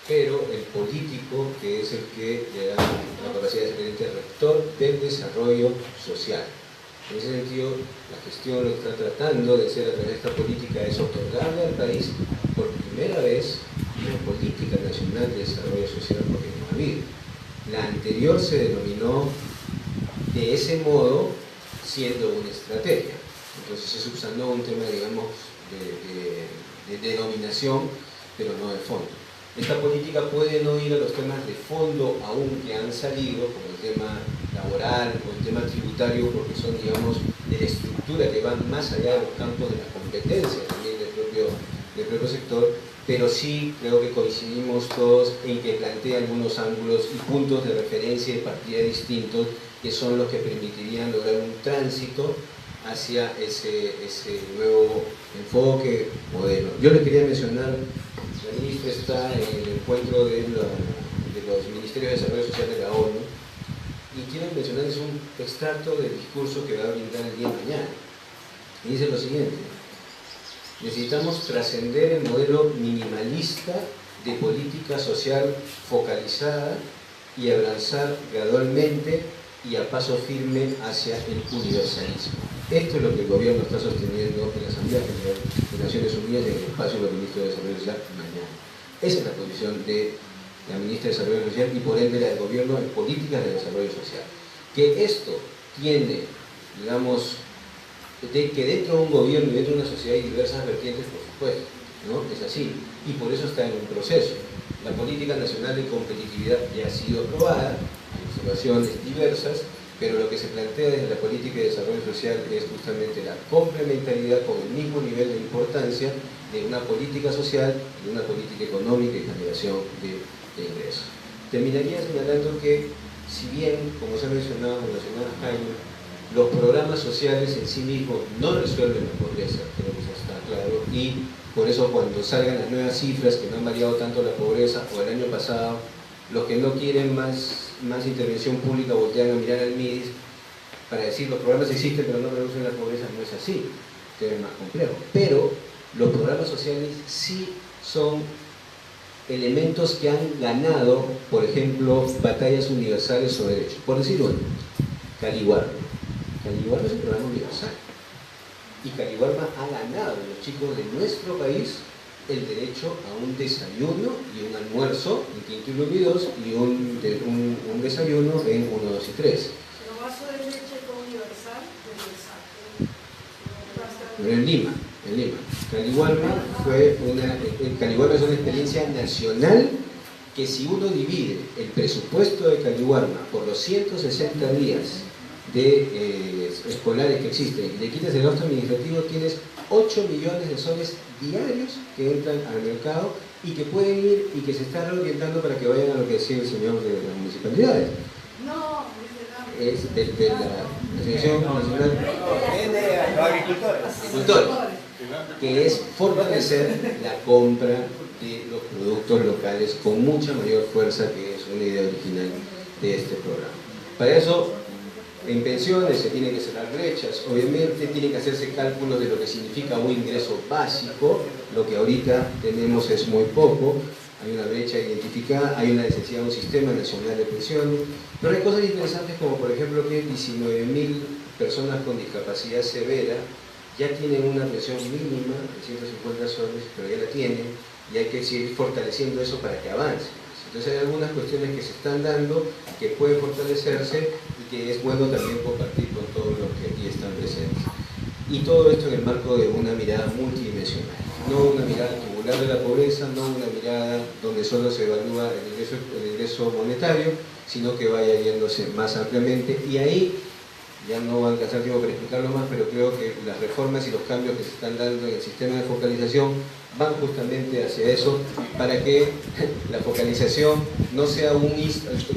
pero el político, que es el que le da la capacidad de ser el ente rector del desarrollo social. En ese sentido, la gestión lo que está tratando de hacer a través de esta política es otorgarle al país por primera vez una política nacional de desarrollo social, porque no ha habido. La anterior se denominó de ese modo, siendo una estrategia. Entonces se subsanó un tema, digamos, de denominación, pero no de fondo. Esta política puede no ir a los temas de fondo aún que han salido, como el tema laboral o el tema tributario, porque son, digamos, de la estructura que van más allá de los campos de la competencia también del propio sector, pero sí creo que coincidimos todos en que plantea algunos ángulos y puntos de referencia y partida distintos que son los que permitirían lograr un tránsito hacia ese nuevo enfoque modelo. Yo les quería mencionar, la ministra está en el encuentro de los Ministerios de Desarrollo Social de la ONU, y quiero mencionarles un extracto del discurso que va a brindar el día de mañana. Y dice lo siguiente: necesitamos trascender el modelo minimalista de política social focalizada y avanzar gradualmente y a paso firme hacia el universalismo. Esto es lo que el gobierno está sosteniendo en la Asamblea General de Naciones Unidas y en el espacio del Ministro de Desarrollo Social mañana. Esa es la posición de la Ministra de Desarrollo Social y por ende la del gobierno en políticas de desarrollo social. Que esto tiene, digamos, que dentro de un gobierno y dentro de una sociedad hay diversas vertientes, por supuesto, ¿no? Es así, y por eso está en un proceso. La política nacional de competitividad ya ha sido aprobada, hay observaciones diversas, pero lo que se plantea desde la política de desarrollo social es justamente la complementariedad con el mismo nivel de importancia de una política social y de una política económica y generación de ingresos. Terminaría señalando que, si bien, como se ha mencionado en la señora Jaime, los programas sociales en sí mismos no resuelven la pobreza, creo que eso está claro, y por eso cuando salgan las nuevas cifras que no han variado tanto la pobreza, o el año pasado, los que no quieren más intervención pública voltean a mirar al MIDIS para decir los programas existen pero no reducen la pobreza. No es así, es más complejo. Pero los programas sociales sí son elementos que han ganado, por ejemplo, batallas universales sobre derechos. Por decir uno, Caliwarma. Caliwarma es un programa universal. Y Caliwarma ha ganado en los chicos de nuestro país el derecho a un desayuno y un almuerzo en quinto y luego y 2 y un desayuno en 1, 2 y 3. ¿Pero vaso de leche universal? Pero en Lima. Calihuarma Calihuarma es una experiencia nacional que si uno divide el presupuesto de Calihuarma por los 160 días de escolares que existen y le quitas el gasto administrativo, tienes 8 millones de soles diarios que entran al mercado y que pueden ir y que se están reorientando para que vayan a lo que decía el señor de las municipalidades. No, es de la Asociación Nacional de Agricultores, que es fortalecer la compra de los productos locales con mucha mayor fuerza, que es una idea original de este programa. Para eso, en pensiones se tienen que cerrar brechas, obviamente tienen que hacerse cálculos de lo que significa un ingreso básico, lo que ahorita tenemos es muy poco, hay una brecha identificada, hay una necesidad de un sistema nacional de pensiones, pero hay cosas interesantes como por ejemplo que 19.000 personas con discapacidad severa ya tienen una pensión mínima de 150 soles, pero ya la tienen y hay que seguir fortaleciendo eso para que avance. Entonces hay algunas cuestiones que se están dando que pueden fortalecerse y que es bueno también compartir con todos los que aquí están presentes. Y todo esto en el marco de una mirada multidimensional, no una mirada tubular de la pobreza, no una mirada donde solo se evalúa el ingreso monetario, sino que vaya yéndose más ampliamente. Y ahí, ya no va a alcanzar tiempo para explicarlo más, pero creo que las reformas y los cambios que se están dando en el sistema de focalización van justamente hacia eso, para que la focalización no sea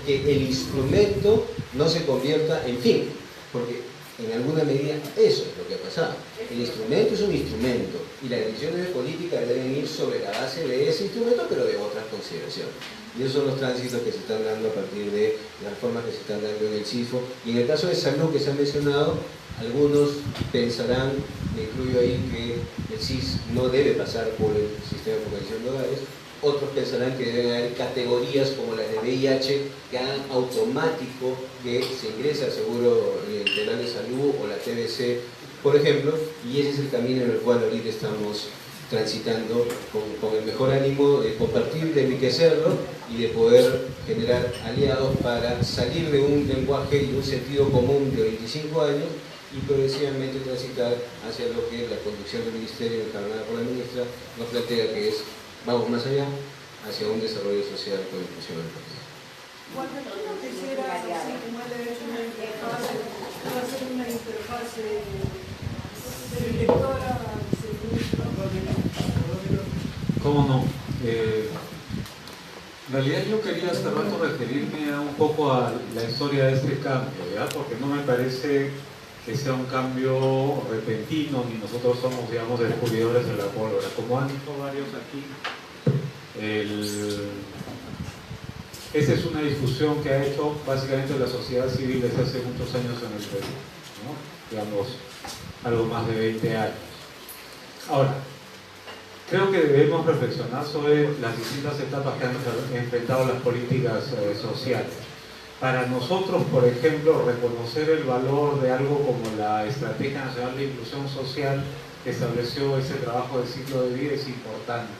que el instrumento no se convierta en fin, porque en alguna medida eso es lo que ha pasado. El instrumento es un instrumento y las decisiones de política deben ir sobre la base de ese instrumento, pero de otras consideraciones. Y esos son los tránsitos que se están dando a partir de las reformas que se están dando en el CIFO. Y en el caso de salud que se ha mencionado, algunos pensarán, me incluyo ahí, que el CIS no debe pasar por el sistema de focalización de hogares. Otros pensarán que deben haber categorías como las de VIH que hagan automático que se ingrese al seguro integral de salud o la TBC, por ejemplo, y ese es el camino en el cual ahorita estamos transitando con el mejor ánimo de compartir, de enriquecerlo y de poder generar aliados para salir de un lenguaje y un sentido común de 25 años y progresivamente transitar hacia lo que la conducción del ministerio encarnada por la ministra nos plantea, que es vamos más allá, hacia un desarrollo social con inclusión del país. Cuando uno quisiera, así como él ha hecho una interfase, va a hacer una interfase de lectora, ¿Cómo no? En realidad yo quería hace rato referirme un poco a la historia de este cambio, ¿ya? Porque no me parece que sea un cambio repentino, ni nosotros somos, digamos, descubridores de la pólvora. Como han dicho varios aquí, esta es una discusión que ha hecho básicamente la sociedad civil desde hace muchos años en el Perú, ¿no? Digamos, algo más de 20 años. Ahora, creo que debemos reflexionar sobre las distintas etapas que han enfrentado las políticas sociales. Para nosotros, por ejemplo, reconocer el valor de algo como la Estrategia Nacional de Inclusión Social que estableció ese trabajo del ciclo de vida es importante.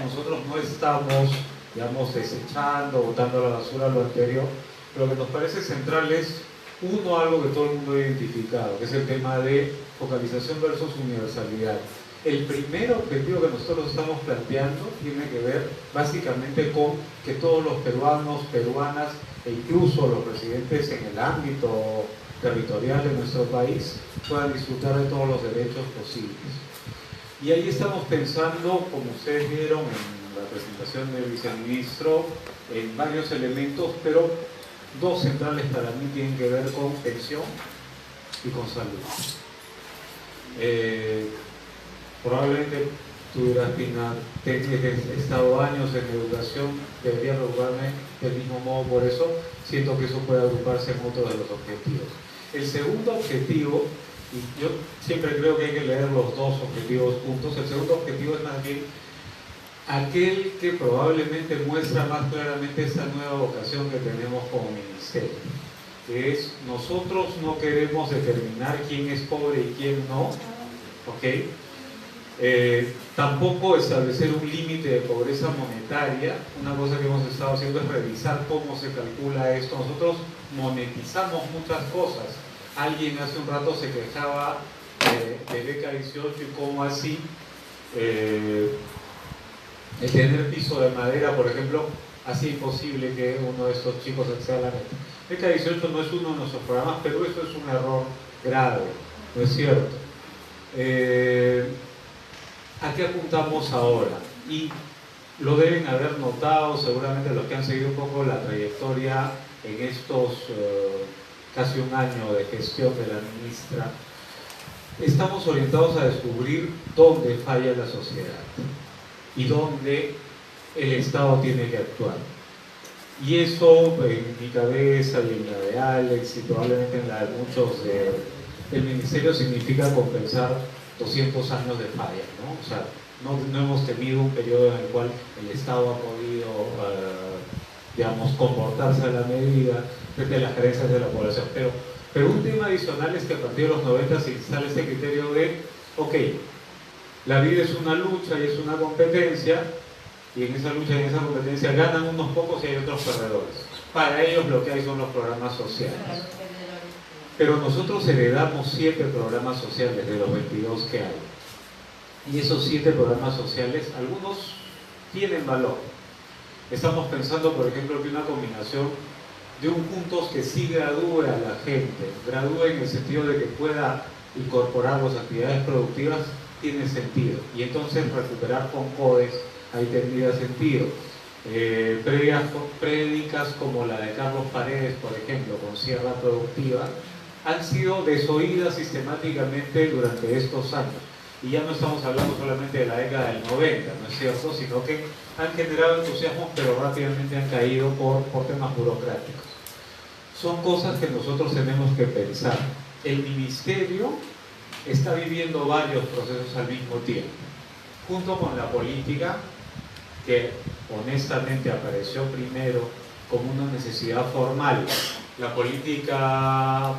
Nosotros no estamos, digamos, desechando, botando a la basura lo anterior, pero lo que nos parece central es, algo que todo el mundo ha identificado, que es el tema de focalización versus universalidad. El primer objetivo que nosotros estamos planteando tiene que ver básicamente con que todos los peruanos, peruanas e incluso los residentes en el ámbito territorial de nuestro país puedan disfrutar de todos los derechos posibles. Y ahí estamos pensando, como ustedes vieron en la presentación del viceministro, en varios elementos, pero dos centrales para mí tienen que ver con pensión y con salud. Probablemente tú dirás, Pina, he estado años en educación, debería preocuparme del mismo modo, por eso siento que eso puede agruparse en otro de los objetivos. El segundo objetivo, y yo siempre creo que hay que leer los dos objetivos juntos, el segundo objetivo es más bien aquel que probablemente muestra más claramente esta nueva vocación que tenemos como ministerio, que es nosotros no queremos determinar quién es pobre y quién no, ¿ok? Tampoco establecer un límite de pobreza monetaria. Una cosa que hemos estado haciendo es revisar cómo se calcula esto. Nosotros monetizamos muchas cosas. Alguien hace un rato se quejaba de beca 18 y cómo así el tener piso de madera, por ejemplo, hace imposible que uno de estos chicos acceda a la meta. Beca 18 no es uno de nuestros programas, pero eso es un error grave, ¿no es cierto? ¿A qué apuntamos ahora? Y lo deben haber notado seguramente los que han seguido un poco la trayectoria en estos casi un año de gestión de la ministra. Estamos orientados a descubrir dónde falla la sociedad y dónde el Estado tiene que actuar. Y eso en mi cabeza y en la de Alex y probablemente en la de muchos del Ministerio significa compensar 200 años de falla, ¿no? O sea, no hemos tenido un periodo en el cual el Estado ha podido, digamos, comportarse a la medida frente a las carencias de la población. Pero un tema adicional es que a partir de los 90 se instala este criterio de, ok, la vida es una lucha y es una competencia, y en esa lucha y en esa competencia ganan unos pocos y hay otros perdedores. Para ellos lo que hay son los programas sociales. Pero nosotros heredamos 7 programas sociales de los 22 que hay. Y esos 7 programas sociales, algunos tienen valor. Estamos pensando, por ejemplo, que una combinación de un puntos que sí gradúe a la gente, gradúe en el sentido de que pueda incorporar las actividades productivas, tiene sentido. Y entonces recuperar con CODES ahí tendría sentido. Prédicas como la de Carlos Paredes, por ejemplo, con Sierra Productiva, han sido desoídas sistemáticamente durante estos años. Y ya no estamos hablando solamente de la década del 90, ¿no es cierto? Sino que han generado entusiasmo, pero rápidamente han caído por temas burocráticos. Son cosas que nosotros tenemos que pensar. El Ministerio está viviendo varios procesos al mismo tiempo, junto con la política, que honestamente apareció primero como una necesidad formal. La política,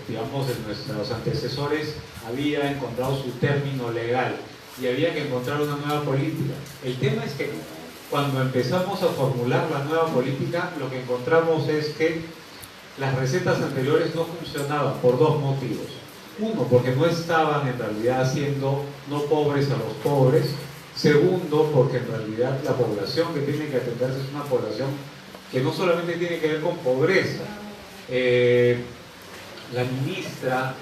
digamos, de nuestros antecesores había encontrado su término legal y había que encontrar una nueva política. El tema es que cuando empezamos a formular la nueva política, lo que encontramos es que las recetas anteriores no funcionaban por 2 motivos. Uno, porque no estaban en realidad haciendo no pobres a los pobres. Segundo, porque en realidad la población que tiene que atenderse es una población que no solamente tiene que ver con pobreza. La ministra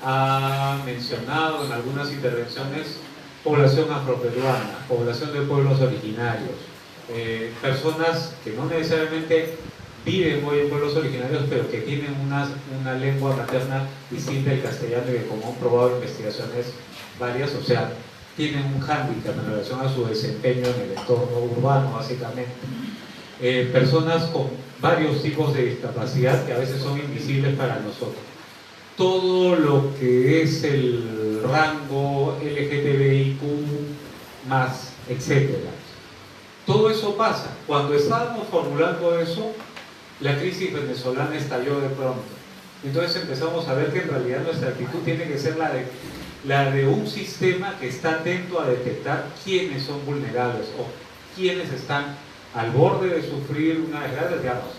ha mencionado en algunas intervenciones población afroperuana, población de pueblos originarios, personas que no necesariamente viven hoy en pueblos originarios, pero que tienen una lengua materna distinta al castellano y que, como han probado investigaciones varias, o sea, tienen un hándicap en relación a su desempeño en el entorno urbano, básicamente. Personas con varios tipos de discapacidad que a veces son invisibles para nosotros. Todo lo que es el rango LGTBIQ+, etc. Todo eso pasa. Cuando estábamos formulando eso, la crisis venezolana estalló de pronto. Entonces empezamos a ver que en realidad nuestra actitud tiene que ser la de un sistema que está atento a detectar quiénes son vulnerables o quiénes están al borde de sufrir una desgracia, digamos,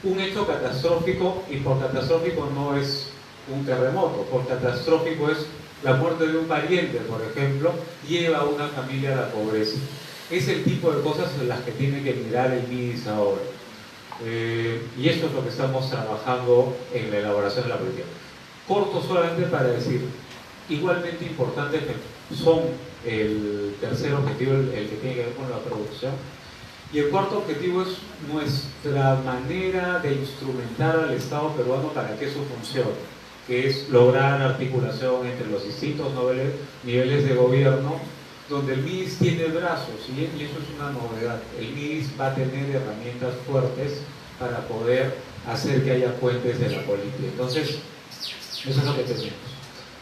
un hecho catastrófico, y por catastrófico no es un terremoto, por catastrófico es la muerte de un pariente, por ejemplo, lleva a una familia a la pobreza. Es el tipo de cosas en las que tiene que mirar el MIDIS ahora. Y eso es lo que estamos trabajando en la elaboración de la política. Corto solamente para decir, igualmente importantes son el tercer objetivo, el que tiene que ver con la producción, y el cuarto objetivo es nuestra manera de instrumentar al Estado peruano para que eso funcione, que es lograr articulación entre los distintos niveles de gobierno, donde el MIDIS tiene brazos, y eso es una novedad. El MIDIS va a tener herramientas fuertes para poder hacer que haya puentes de la política. Entonces, eso es lo que tenemos.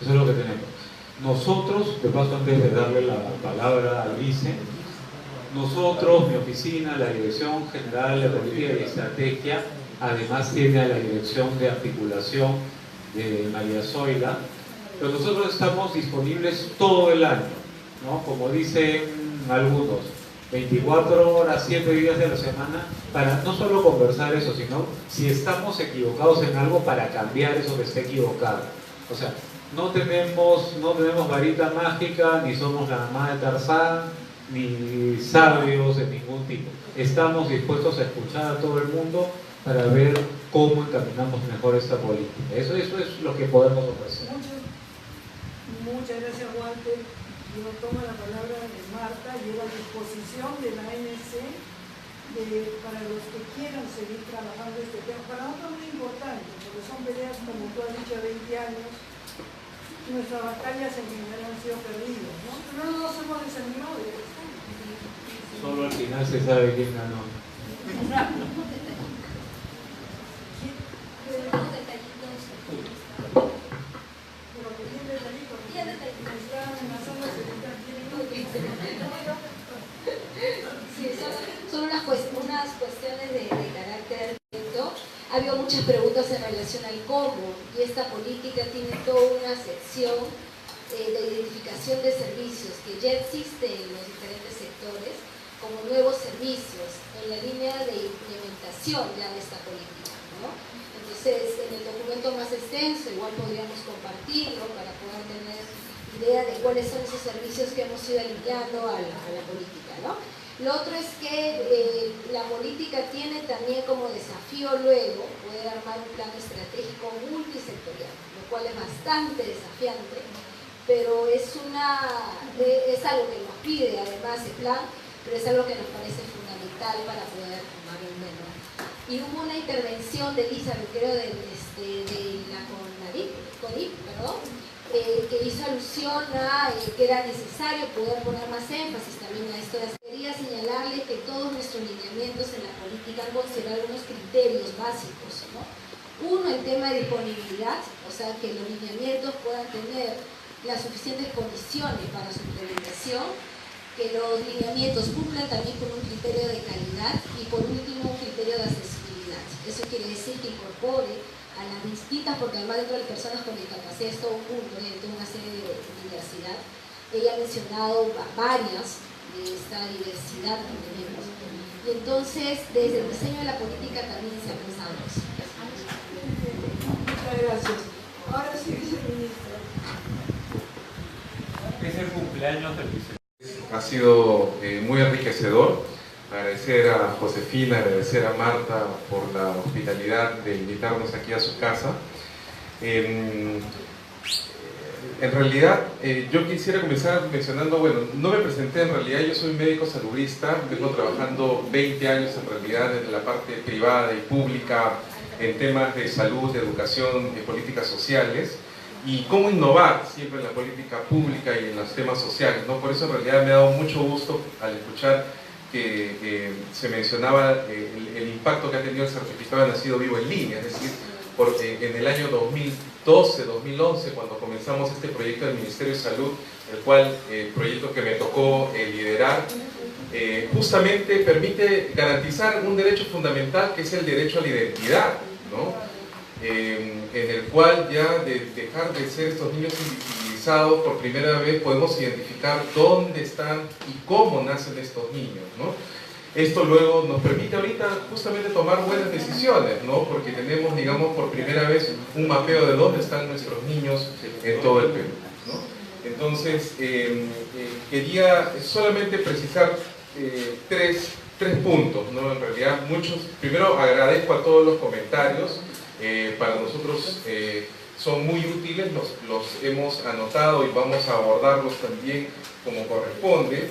Eso es lo que tenemos. Nosotros, de paso, antes de darle la palabra al vice, nosotros, mi oficina, la Dirección General de Política y Estrategia, además tiene a la Dirección de Articulación de María Zoila, pero nosotros estamos disponibles todo el año ¿no? Como dicen algunos, 24 horas, 7 días de la semana, para no solo conversar eso, sino si estamos equivocados en algo, para cambiar eso que esté equivocado. O sea, no tenemos varita mágica, ni somos la mamá de Tarzán, ni sabios de ningún tipo. Estamos dispuestos a escuchar a todo el mundo para ver cómo encaminamos mejor esta política. Eso es lo que podemos ofrecer. Muchas gracias, Walter. Yo tomo la palabra de Marta y a la disposición de la ANC para los que quieran seguir trabajando este tema. Para nosotros es muy importante, porque son peleas, como tú has dicho, 20 años. Nuestras batallas en general han sido perdidas, ¿no? Pero no nos hemos desanimado. Solo al final se sabe quién ganó. Sí, son unas cuestiones de carácter directo. Ha habido muchas preguntas en relación al cómo, y esta política tiene toda una sección de identificación de servicios que ya existe en los diferentes sectores como nuevos servicios en la línea de implementación ya de esta política, ¿no? Entonces, en el documento más extenso igual podríamos compartirlo para poder tener idea de cuáles son esos servicios que hemos ido alineando a la política, ¿no? Lo otro es que la política tiene también como desafío luego poder armar un plan estratégico multisectorial, lo cual es bastante desafiante, pero es algo que nos pide además el plan, pero es algo que nos parece fundamental para poder tomar un tema. Y hubo una intervención de Elizabeth, creo, de la CONIP, que hizo alusión a que era necesario poder poner más énfasis también a esto. Quería señalarle que todos nuestros lineamientos en la política han considerado algunos criterios básicos, ¿no? Uno, el tema de disponibilidad, o sea, que los lineamientos puedan tener las suficientes condiciones para su implementación, que los lineamientos cumplan también con un criterio de calidad y por último un criterio de accesibilidad. Eso quiere decir que incorpore a las distintas, porque además dentro de las personas con discapacidad es todo un mundo, toda una serie de diversidad. Ella ha mencionado varias de esta diversidad que tenemos. Y entonces, desde el diseño de la política también se ha pensado eso. Muchas gracias. Ahora sí, viceministro. Es el cumpleaños del viceministro. Ha sido muy enriquecedor. Agradecer a Josefina, agradecer a Marta por la hospitalidad de invitarnos aquí a su casa. En realidad, yo quisiera comenzar mencionando, bueno, no me presenté, en realidad yo soy médico salubrista, vengo trabajando 20 años en realidad en la parte privada y pública en temas de salud, de educación, de políticas sociales, y cómo innovar siempre en la política pública y en los temas sociales, ¿no? Por eso en realidad me ha dado mucho gusto al escuchar que se mencionaba el impacto que ha tenido el certificado de nacido vivo en línea, es decir, porque en el año 2012-2011, cuando comenzamos este proyecto del Ministerio de Salud, el cual proyecto que me tocó liderar, justamente permite garantizar un derecho fundamental que es el derecho a la identidad, ¿no? En el cual ya de dejar de ser estos niños invisibilizados, por primera vez podemos identificar dónde están y cómo nacen estos niños, ¿no? Esto luego nos permite ahorita justamente tomar buenas decisiones, ¿no? Porque tenemos, digamos, por primera vez un mapeo de dónde están nuestros niños en todo el Perú, ¿no? Entonces, quería solamente precisar tres puntos, ¿no? En realidad, primero agradezco a todos los comentarios. Para nosotros son muy útiles, los hemos anotado y vamos a abordarlos también como corresponde.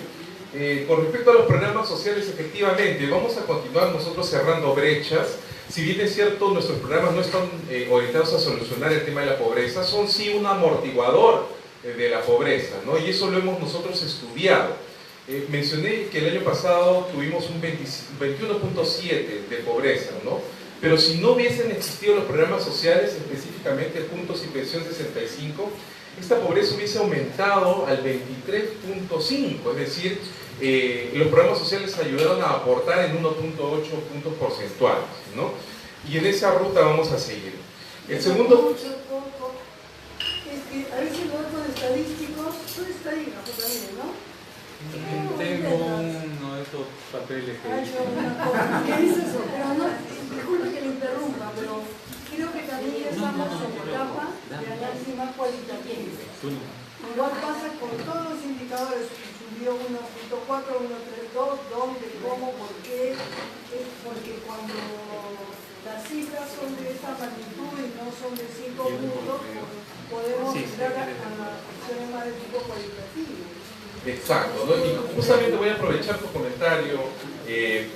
Con respecto a los programas sociales, efectivamente, vamos a continuar nosotros cerrando brechas. Si bien es cierto, nuestros programas no están orientados a solucionar el tema de la pobreza, son sí un amortiguador de la pobreza, ¿no? Y eso lo hemos nosotros estudiado. Mencioné que el año pasado tuvimos un 21.7 de pobreza, ¿no? Pero si no hubiesen existido los programas sociales, específicamente Juntos y Pensión 65, esta pobreza hubiese aumentado al 23.5, es decir, los programas sociales ayudaron a aportar en 1.8 puntos porcentuales, ¿no? Y en esa ruta vamos a seguir. El segundo... Es que a veces los datos estadísticos Tú estás ahí, Rafa, también, ¿no? Tengo uno de esos papeles que... ¿Qué dice eso? Pero no, disculpe que le interrumpa, pero creo que también ya estamos en la etapa de análisis más cualitativo. Igual pasa con todos los indicadores que subió 1.4, 1.32, dónde, cómo, por qué. Es porque cuando las cifras son de esta magnitud y no son de 5 puntos, podemos entrar a las cuestiones más de tipo cualitativo. Exacto, ¿no? Y justamente voy a aprovechar tu comentario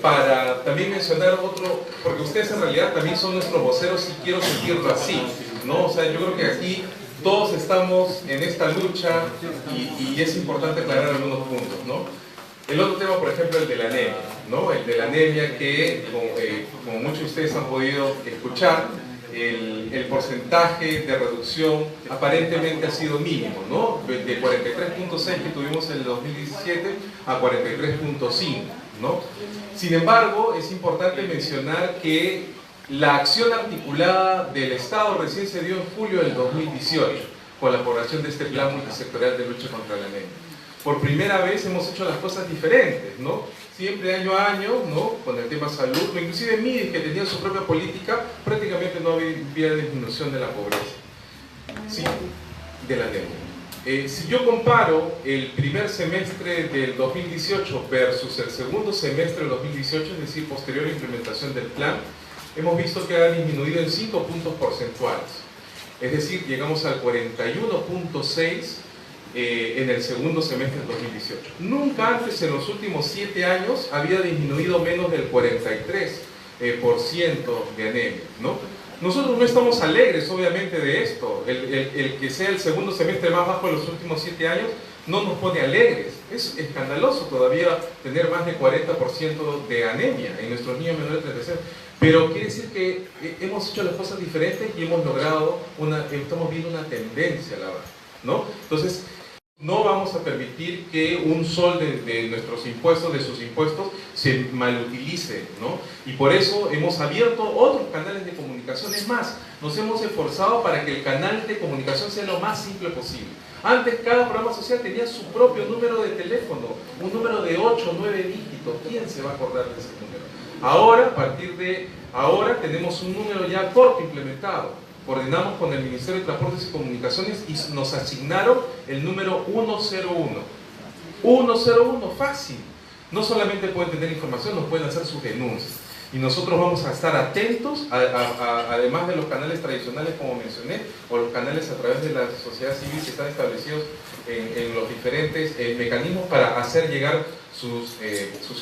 para también mencionar otro, porque ustedes en realidad también son nuestros voceros y quiero sentirlo así, ¿no? O sea, yo creo que aquí todos estamos en esta lucha y es importante aclarar algunos puntos, ¿no? El otro tema, por ejemplo, el de la anemia, ¿no? El de la anemia que, como muchos de ustedes han podido escuchar, el porcentaje de reducción aparentemente ha sido mínimo, ¿no? De 43.6 que tuvimos en el 2017 a 43.5, ¿no? Sin embargo, es importante mencionar que la acción articulada del Estado recién se dio en julio del 2018 con la aprobación de este plan multisectorial de lucha contra la anemia. Por primera vez hemos hecho las cosas diferentes, ¿no? Siempre año a año, ¿no? Con el tema salud, inclusive MIDIS, que tenía su propia política, prácticamente no había disminución de la pobreza, sí, de la anemia. Si yo comparo el primer semestre del 2018 versus el segundo semestre del 2018, es decir, posterior implementación del plan, hemos visto que ha disminuido en 5 puntos porcentuales. Es decir, llegamos al 41.6 en el segundo semestre del 2018. Nunca antes en los últimos 7 años había disminuido menos del 43% de anemia, ¿no? Nosotros no estamos alegres, obviamente, de esto. El que sea el segundo semestre más bajo de los últimos 7 años no nos pone alegres. Es escandaloso todavía tener más de 40% de anemia en nuestros niños menores de 36. Pero quiere decir que hemos hecho las cosas diferentes y hemos logrado estamos viendo una tendencia a la baja, ¿no? Entonces, no vamos a permitir que un sol de nuestros impuestos, de sus impuestos, se malutilice, ¿no? Y por eso hemos abierto otros canales de comunicación. Es más, nos hemos esforzado para que el canal de comunicación sea lo más simple posible. Antes cada programa social tenía su propio número de teléfono, un número de 8 o 9 dígitos. ¿Quién se va a acordar de ese número? Ahora, a partir de ahora, tenemos un número ya corto implementado. Coordinamos con el Ministerio de Transportes y Comunicaciones y nos asignaron el número 101. 101, fácil. No solamente pueden tener información, nos pueden hacer sus denuncias. Y nosotros vamos a estar atentos, además de los canales tradicionales, como mencioné, o los canales a través de la sociedad civil que están establecidos en los diferentes mecanismos para hacer llegar sus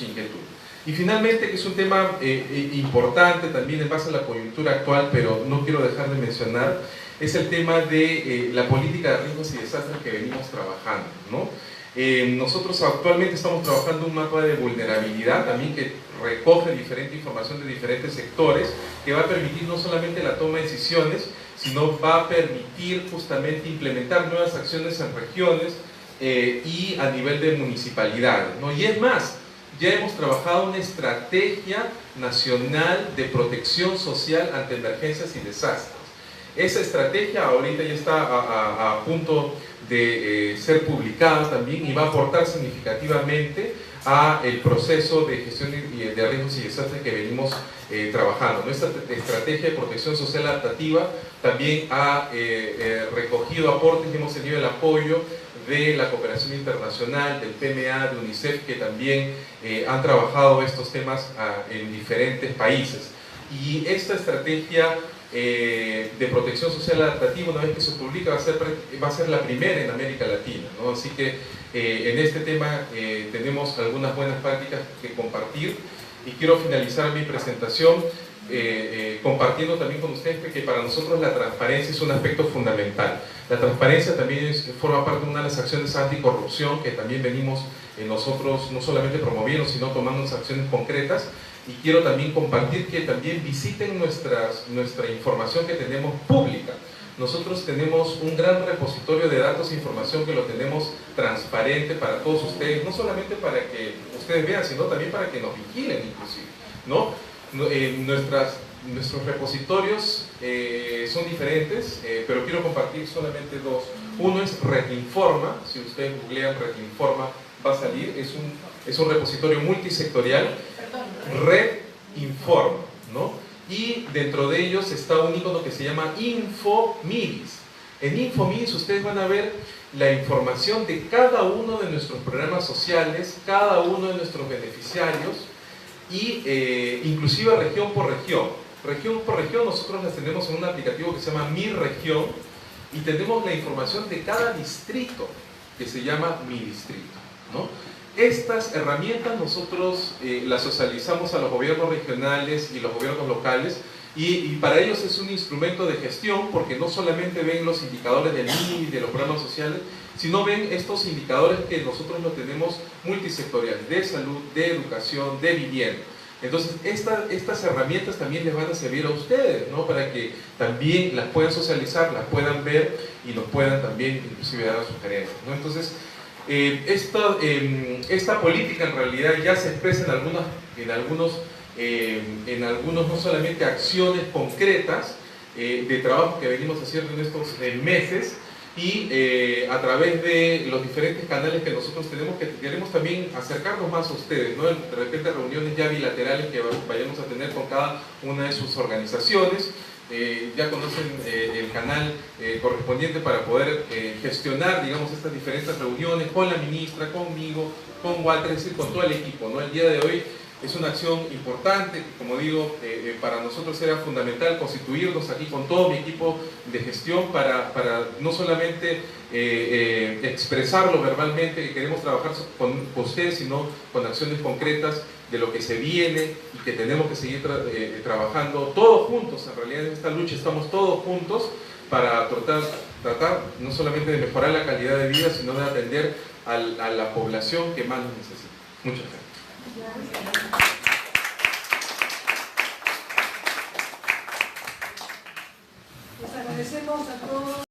inquietudes. Y finalmente, que es un tema importante también en base a la coyuntura actual, pero no quiero dejar de mencionar, es el tema de la política de riesgos y desastres que venimos trabajando, ¿no? Nosotros actualmente estamos trabajando un mapa de vulnerabilidad también que recoge diferente información de diferentes sectores, que va a permitir no solamente la toma de decisiones, sino va a permitir justamente implementar nuevas acciones en regiones y a nivel de municipalidades, ¿no? Y es más, ya hemos trabajado una estrategia nacional de protección social ante emergencias y desastres. Esa estrategia ahorita ya está a punto de ser publicada también y va a aportar significativamente a el proceso de gestión de riesgos y desastres que venimos trabajando. Nuestra estrategia de protección social adaptativa también ha recogido aportes y hemos tenido el apoyo de la cooperación internacional, del PMA, de UNICEF, que también han trabajado estos temas en diferentes países. Y esta estrategia de protección social adaptativa, una vez que se publica, va a ser la primera en América Latina, ¿no? Así que en este tema tenemos algunas buenas prácticas que compartir y quiero finalizar mi presentación compartiendo también con ustedes que para nosotros la transparencia es un aspecto fundamental. La transparencia también forma parte de una de las acciones anticorrupción que también venimos nosotros no solamente promoviendo, sino tomando acciones concretas. Y quiero también compartir que también visiten nuestra información que tenemos pública. Nosotros tenemos un gran repositorio de datos e información que lo tenemos transparente para todos ustedes, no solamente para que ustedes vean, sino también para que nos vigilen inclusive, ¿no? Nuestros repositorios son diferentes, pero quiero compartir solamente dos. Uno es Redinforma, si ustedes googlean Redinforma va a salir, es un repositorio multisectorial, Redinforma, ¿no? Y dentro de ellos está un icono que se llama InfoMidis. En InfoMidis ustedes van a ver la información de cada uno de nuestros programas sociales, cada uno de nuestros beneficiarios y inclusive región por región. Región por región nosotros las tenemos en un aplicativo que se llama Mi Región y tenemos la información de cada distrito que se llama Mi Distrito, ¿no? Estas herramientas nosotros las socializamos a los gobiernos regionales y los gobiernos locales y para ellos es un instrumento de gestión porque no solamente ven los indicadores del MIDI, de los programas sociales, sino ven estos indicadores que nosotros los tenemos multisectoriales, de salud, de educación, de vivienda. Entonces, estas herramientas también les van a servir a ustedes, ¿no? Para que también las puedan socializar, las puedan ver y nos puedan también inclusive dar sugerencias, ¿no? Entonces, esta política en realidad ya se expresa en algunos no solamente acciones concretas de trabajo que venimos haciendo en estos meses, y a través de los diferentes canales que nosotros tenemos, que queremos también acercarnos más a ustedes, ¿no? De repente reuniones ya bilaterales que vayamos a tener con cada una de sus organizaciones. Ya conocen el canal correspondiente para poder gestionar, digamos, estas diferentes reuniones con la ministra, conmigo, con Walter, es decir, con todo el equipo, ¿no? El día de hoy es una acción importante, como digo, para nosotros era fundamental constituirnos aquí con todo mi equipo de gestión para no solamente expresarlo verbalmente, que queremos trabajar con ustedes, sino con acciones concretas de lo que se viene y que tenemos que seguir trabajando todos juntos. En realidad en esta lucha estamos todos juntos para tratar no solamente de mejorar la calidad de vida, sino de atender a la población que más nos necesita. Muchas gracias. Les agradecemos a todos.